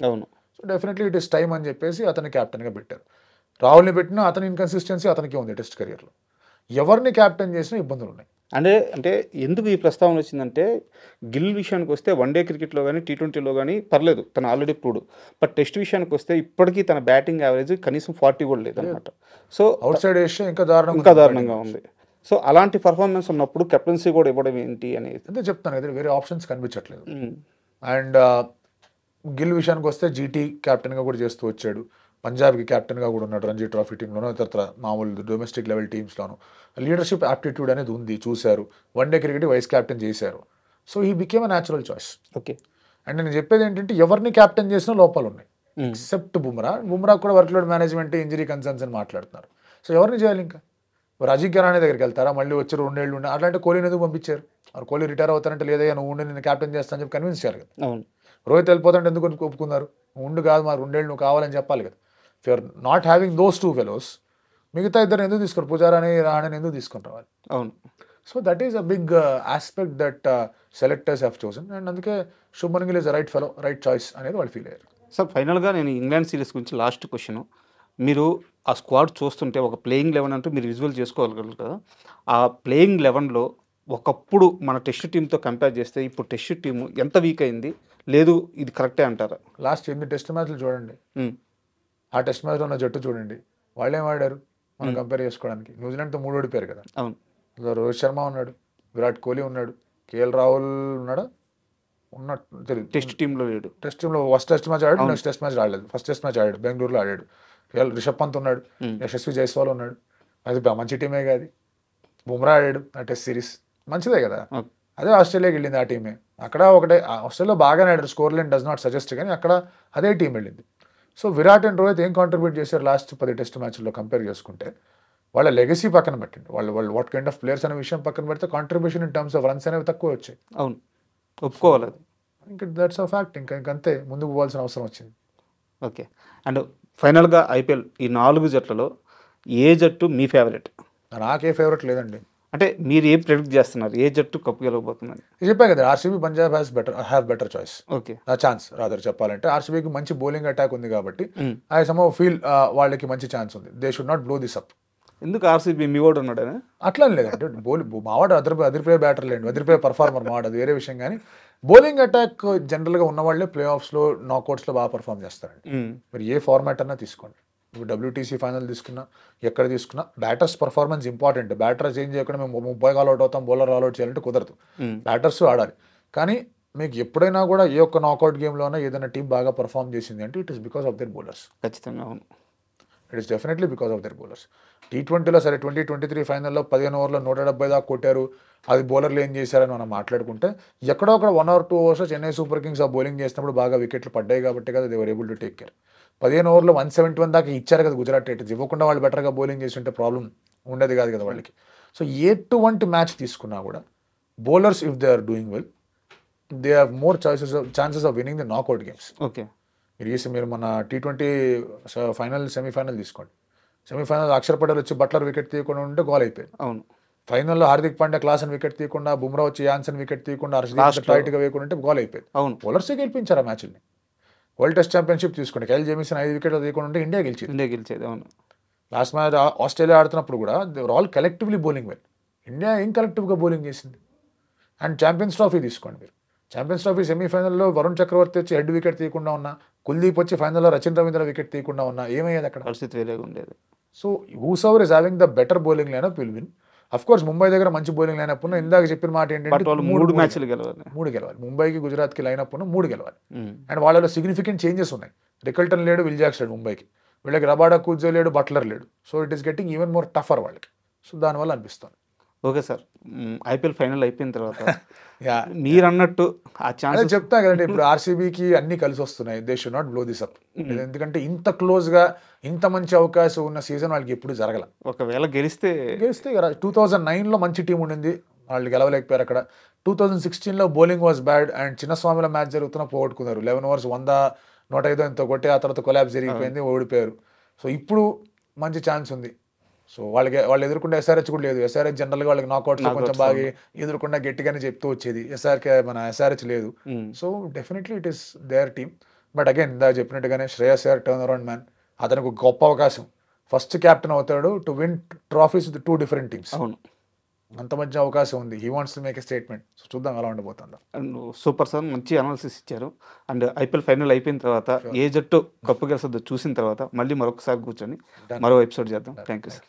So definitely it is time అని చెప్పేసి అతన్ని క్యాప్టెన్గా పెట్టారు. రాహుల్ని పెట్టినా అతని ఇన్కన్సిస్టెన్సీ అతనికి ఉంది టెస్ట్ కెరియర్లో. ఎవరిని క్యాప్టెన్ చేసినా ఇబ్బందులు ఉన్నాయి. అంటే ఎందుకు ఈ ప్రస్తావన వచ్చిందంటే, గిల్ విషయానికి వస్తే వన్డే క్రికెట్లో కానీ T20లో కానీ పర్లేదు, తను ఆల్రెడీ ప్రూవ్డ్. బట్ టెస్ట్ విషయానికి వస్తే ఇప్పటికీ తన బ్యాటింగ్ యావరేజ్ కనీసం 40 కూడా లేదనమాట. సో అవుట్ సైడ్ వేస్తే ఇంకా దారుణంగా ఉంది. సో అలాంటి పర్ఫార్మెన్స్ ఉన్నప్పుడు కెప్టెన్సీ కూడా ఇవ్వడం ఏంటి అనేది అదే చెప్తాను కదా, వేరే ఆప్షన్స్ కనిపించట్లేదు. అండ్ గిల్ విషయానికి వస్తే జీటీ క్యాప్టెన్గా కూడా చేస్తూ వచ్చాడు, పంజాబ్కి క్యాప్టెన్గా కూడా ఉన్నాడు, రంజీ ట్రోఫీ టీంలోనూ, ఇతర మామూలు డొమెస్టిక్ లెవెల్ టీమ్స్లోనూ లీడర్షిప్ యాప్టిట్యూడ్ అనేది ఉంది, చూశారు. వన్డే క్రికెట్ వైస్ క్యాప్టెన్ చేశారు. So he became a natural choice. Okay. And నేను చెప్పేది ఏంటంటే, ఎవరిని క్యాప్టెన్ చేసినా లోపాలు ఉన్నాయి ఎక్సెప్ట్ బుమ్రా కూడా వర్క్లోడ్ మేనేజ్మెంట్, ఇంజరీ కన్సర్న్స్ అని మాట్లాడుతున్నారు. సో ఎవరిని చేయాలి ఇంకా? రాజీవ్ ఘరానే దగ్గరికి వెళ్తారా? మళ్ళీ వచ్చి 2 ఏళ్ళు ఉండి అట్లాంటి కోహ్లీని ఎందుకు పంపించారు? కోహ్లీ రిటైర్ అవుతారంటే లేదయ్యా నువ్వు ఉండి నేను క్యాప్టెన్ చేస్తాను చెప్పి కన్విన్స్ చేయాలి కదా. రోహిత్ వెళ్ళిపోతాంటే ఎందుకు ఒప్పుకున్నారు? ఉండు కాదు, మరి 2 ఏళ్ళు నువ్వు కావాలని చెప్పాలి కదా. If you're not having those 2 fellows, మిగతా ఇద్దరు ఎందుకు తీసుకోరు? పుజారాని, రహానేని ఎందుకు తీసుకొని రావాలి? అవును. So that is a big aspect that selectors have chosen. And అందుకే Shubman Gill is right fellow, right choice అనేది వాళ్ళు ఫీల్ అయ్యారు. సార్ ఫైనల్గా నేను ఇంగ్లాండ్ సిరీస్ గురించి లాస్ట్ క్వశ్చన్, మీరు ఆ స్క్వాడ్ చూస్తుంటే ఒక ప్లేయింగ్ 11 అంటూ మీరు విజువల్ చేసుకోగలరు కదా, ఆ ప్లేయింగ్ 11లో ఒకప్పుడు మన టెస్ట్ టీంతో కంపేర్ చేస్తే ఇప్పుడు టెస్ట్ టీము ఎంత వీక్ అయింది, లేదు ఇది కరెక్టే అంటారా? లాస్ట్ 8 టెస్ట్ మ్యాచ్లు చూడండి, ఆ టెస్ట్ మ్యాచ్లో ఉన్న జట్టు చూడండి, వాళ్ళు ఏం ఆడారు మనం కంపేర్ చేసుకోవడానికి? న్యూజిలాండ్తో 3 ఓడిపోయారు కదా. అవును. రోహిత్ శర్మ ఉన్నాడు, విరాట్ కోహ్లీ ఉన్నాడు, కేఎల్ రాహుల్ ఉన్నాడా? ఉన్నట్టు తెలియదు. టెస్ట్ టీంలో లేడు. టెస్ట్ టీంలో ఫస్ట్ టెస్ట్ మ్యాచ్ ఆడాడు, నెక్స్ట్ టెస్ట్ మ్యాచ్ ఆడలేదు. ఫస్ట్ టెస్ట్ మ్యాచ్ ఆడాడు, బెంగళూరులో ఆడాడు. రిషబ్ పంత్ ఉన్నాడు, యశస్వి జైస్వాల్ ఉన్నాడు, అది మంచి టీమే కాదు. బుమ్రా ఆడాడు ఆ టెస్ట్ సిరీస్, మంచిదే కదా. అదే ఆస్ట్రేలియాకి వెళ్ళింది ఆ టీమే, అక్కడ ఒకటే. ఆస్ట్రేలియా బాగానే ఆడారు, score line does not suggest, కానీ అక్కడ అదే టీం వెళ్ళింది. సో విరాట్ అండ్ రోహిత్ ఏం కాంట్రిబ్యూట్ చేశారు లాస్ట్ 10 టెస్ట్ మ్యాచ్ల్లో కంపేర్ చేసుకుంటే? వాళ్ళ లెగసీ పక్కన పెట్టండి, వాళ్ళు వాట్ కైండ్ ఆఫ్ ప్లేయర్స్ అనే విషయం పక్కన పెడితే contribution in terms of runs అనేవి తక్కువ వచ్చాయి. అవును, ఒప్పుకోవాలి అది. ఇంకా దట్స్ అ ఫ్యాక్ట్. ఇంకంతే, ముందుకు పోవాల్సిన అవసరం వచ్చింది. ఓకే. అండ్ ఫైనల్గా ఐపీఎల్ ఈ 4 జట్లలో ఏ జట్టు మీ ఫేవరెట్? నాకే ఫేవరెట్ లేదండి. అంటే మీరు ఏం ప్రెడిక్ట్ చేస్తున్నారు, ఏ జట్టు కప్పు గెలవబోతుందని? చెప్పా కదా, RCB, Punjab have better choice. Okay, chance rather చెప్పాలంటే. ఆర్సీబీకి మంచి బౌలింగ్ అటాక్ ఉంది కాబట్టి ఐ సమ్ ఫీల్ వాళ్ళకి మంచి ఛాన్స్ ఉంది. They should not blow this up. ఎందుకు ఆర్సీబీ మీ వాడు ఉన్నాడు? అట్లా లేదంటే మావాడు అదిరిపోయే బ్యాటర్ లేండి, అదిరిపోయే పర్ఫార్మర్ మావాడు, అది వేరే విషయం. కానీ బౌలింగ్ అటాక్ జనరల్గా ఉన్న వాళ్ళే ప్లే ఆఫ్స్లో, నాకౌట్స్లో బాగా పర్ఫామ్ చేస్తారండి. మీరు ఏ ఫార్మాట్ అన్నా తీసుకోండి, ఇప్పుడు WTC ఫైనల్ తీసుకున్నా, ఎక్కడ తీసుకున్నా బ్యాటర్స్ పర్ఫార్మెన్స్ ఇంపార్టెంట్. బ్యాటర్స్ ఏం చేయకుండా మేము 30 ఆల్అౌట్ అవుతాం, బౌలర్ ఆల్అౌట్ చేయాలంటే కుదరదు. బ్యాటర్స్ ఆడాలి. కానీ మీకు ఎప్పుడైనా కూడా ఏ ఒక్క నాకౌట్ గేమ్లోనే ఏదైనా టీం బాగా పర్ఫామ్ చేసింది అంటే it is because of their bowlers. ఖచ్చితంగా అవును, it is definitely because of their bowlers. T20లో సరే 2023 ఫైనల్లో 15 ఓవర్లో 170 దాకా కొట్టారు, అది బౌలర్లు ఏం చేశారని మనం మాట్లాడుకుంటే, ఎక్కడో ఒక 1 or 2 overs Chennai super Kings ఆ బౌలింగ్ చేసినప్పుడు బాగా వికెట్లు పడ్డాయి కాబట్టి కదా they were able to take care. 15 ఓవర్లో 171 దాకా ఇచ్చారు కదా గుజరాత్ టైటన్స్. ఇవ్వకుండా వాళ్ళు బెటర్గా బౌలింగ్ చేసి ఉంటే ప్రాబ్లం ఉండేది కాదు కదా వాళ్ళకి. సో ఎటువంటి మ్యాచ్ తీసుకున్నా కూడా bowlers if they are doing well, they have more chances of winning the knockout games. Okay. మీరు మన T20 ఫైనల్, సెమీఫైనల్ తీసుకోండి. సెమీఫైనల్ అక్షర్ పటేల్ వచ్చి బట్లర్ వికెట్ తీయకుండా ఉంటే గోల్ అయిపోయింది. అవును. ఫైనల్లో హార్దిక్ పాండ్యా క్లాసన్ వికెట్ తీయకుండా, బుమ్రా వచ్చి యాన్సన్ వికెట్ తీయకుండా, హర్షదీప్ టైట్గా వేయకుండా ఉంటే గోల్ అయిపోయింది. అవును, బౌలర్సే గెలిపించారు ఆ మ్యాచ్ని. వరల్డ్ టెస్ట్ ఛాంపియన్షిప్ తీసుకోండి, కైల్ జేమిసన్ 5 వికెట్లు తీయకుండా ఉంటే ఇండియా గెలిచేది. అవును. లాస్ట్ మ్యాచ్ ఆస్ట్రేలియా ఆడుతున్నప్పుడు కూడా they were all collectively bowling well. India ఏం కలెక్టివ్గా బౌలింగ్ చేసింది? అండ్ ఛాంపియన్స్ ట్రోఫీ తీసుకోండి మీరు. ఛాంపియన్స్ ట్రోఫీ సెమీఫైనల్లో వరుణ్ చక్రవర్తి వచ్చి హెడ్ వికెట్ తీయకుండా ఉన్నా, కుల్దీప్ వచ్చి ఫైనల్లో రచిన్ రవీంద్ర వికెట్ తీయకుండా ఉన్నా ఏమయ్యేది అక్కడ? పరిస్థితి వేరేగా ఉండేది. So whosoever is having the better bowling lineup will win. Of course Mumbai దగ్గర మంచి బౌలింగ్ లైనప్ ఉన్న ఇందాక చెప్పిన మాట బట్ ఏంటంటే వాళ్ళు 3 మ్యాచ్లు గెలవాలి. 3 గెలవాలి. ముంబైకి గుజరాత్కి లైనప్ ఉన్న 3 గెలవాలి. అండ్ వాళ్ళలో సిగ్నిఫికెంట్ చేంజెస్ ఉన్నాయి. రికల్టన్ లేడు, విల్ జాక్స్ లేడు ముంబైకి, వీళ్ళకి రబాడా కూజో లేడు, బట్లర్ లేడు. So it is getting even more టఫర్ వాళ్ళకి. సో దానివల్ల అనిపిస్తుంది. ఓకే సార్, ఐపీఎల్ ఫైనల్ అయిపోయిన తర్వాత మీరు అన్నట్టు ఆ ఛాన్స్ చెప్తా కదండి, ఇప్పుడు ఆర్సీబీకి అన్ని కలిసి వస్తున్నాయి. They should not blow this up. ఎందుకంటే ఇంత క్లోజ్ గా ఇంత మంచి అవకాశం ఉన్న సీజన్ వాళ్ళకి ఎప్పుడు జరగల. ఒకవేళ గెలిస్తే 2009లో మంచి టీం ఉండింది, వాళ్ళు గెలవలేకపోయారు అక్కడ. 2016లో బౌలింగ్ వాజ్ బ్యాడ్ అండ్ చిన్నస్వామిలో మ్యాచ్ జరుగుతున్నా పోగొట్టుకున్నారు. 11 overs 105 ఎంతో కొట్టి ఆ తర్వాత కొలాబ్స్ జరిగిపోయింది, ఓడిపోయారు. సో ఇప్పుడు మంచి ఛాన్స్ ఉంది. సో వాళ్ళు ఎదుర్కొంటే ఎస్ఆర్హెచ్ కూడా లేదు. ఎస్ఆర్హెచ్ జనరల్గా వాళ్ళకి నాకౌట్స్ కొంచెం బాగా ఎదుర్కొండా గట్టిగానే చెప్తూ వచ్చేది. ఎస్ఆర్హెచ్ లేదు. So definitely it is there team. But again ఇందాక చెప్పినట్టుగానే Shreyas Iyer turn around man, అతనికి ఒక గొప్ప అవకాశం. ఫస్ట్ క్యాప్టెన్ అవుతాడు to win trophies with 2 different teams. అంత మంచి అవకాశం ఉంది. He wants to make a statement. So చూద్దాం ఎలా ఉండబోతుందో. అండ్ సూపర్ సార్, మంచి అనాలిసిస్ ఇచ్చారు. అండ్ ఐపీఎల్ ఫైనల్ అయిపోయిన తర్వాత ఏ జట్టు కప్పు గెలుస్తుందో చూసిన తర్వాత మళ్ళీ మరొకసారి కూర్చొని మరో ఎపిసోడ్ చేద్దాం. Thank you sir.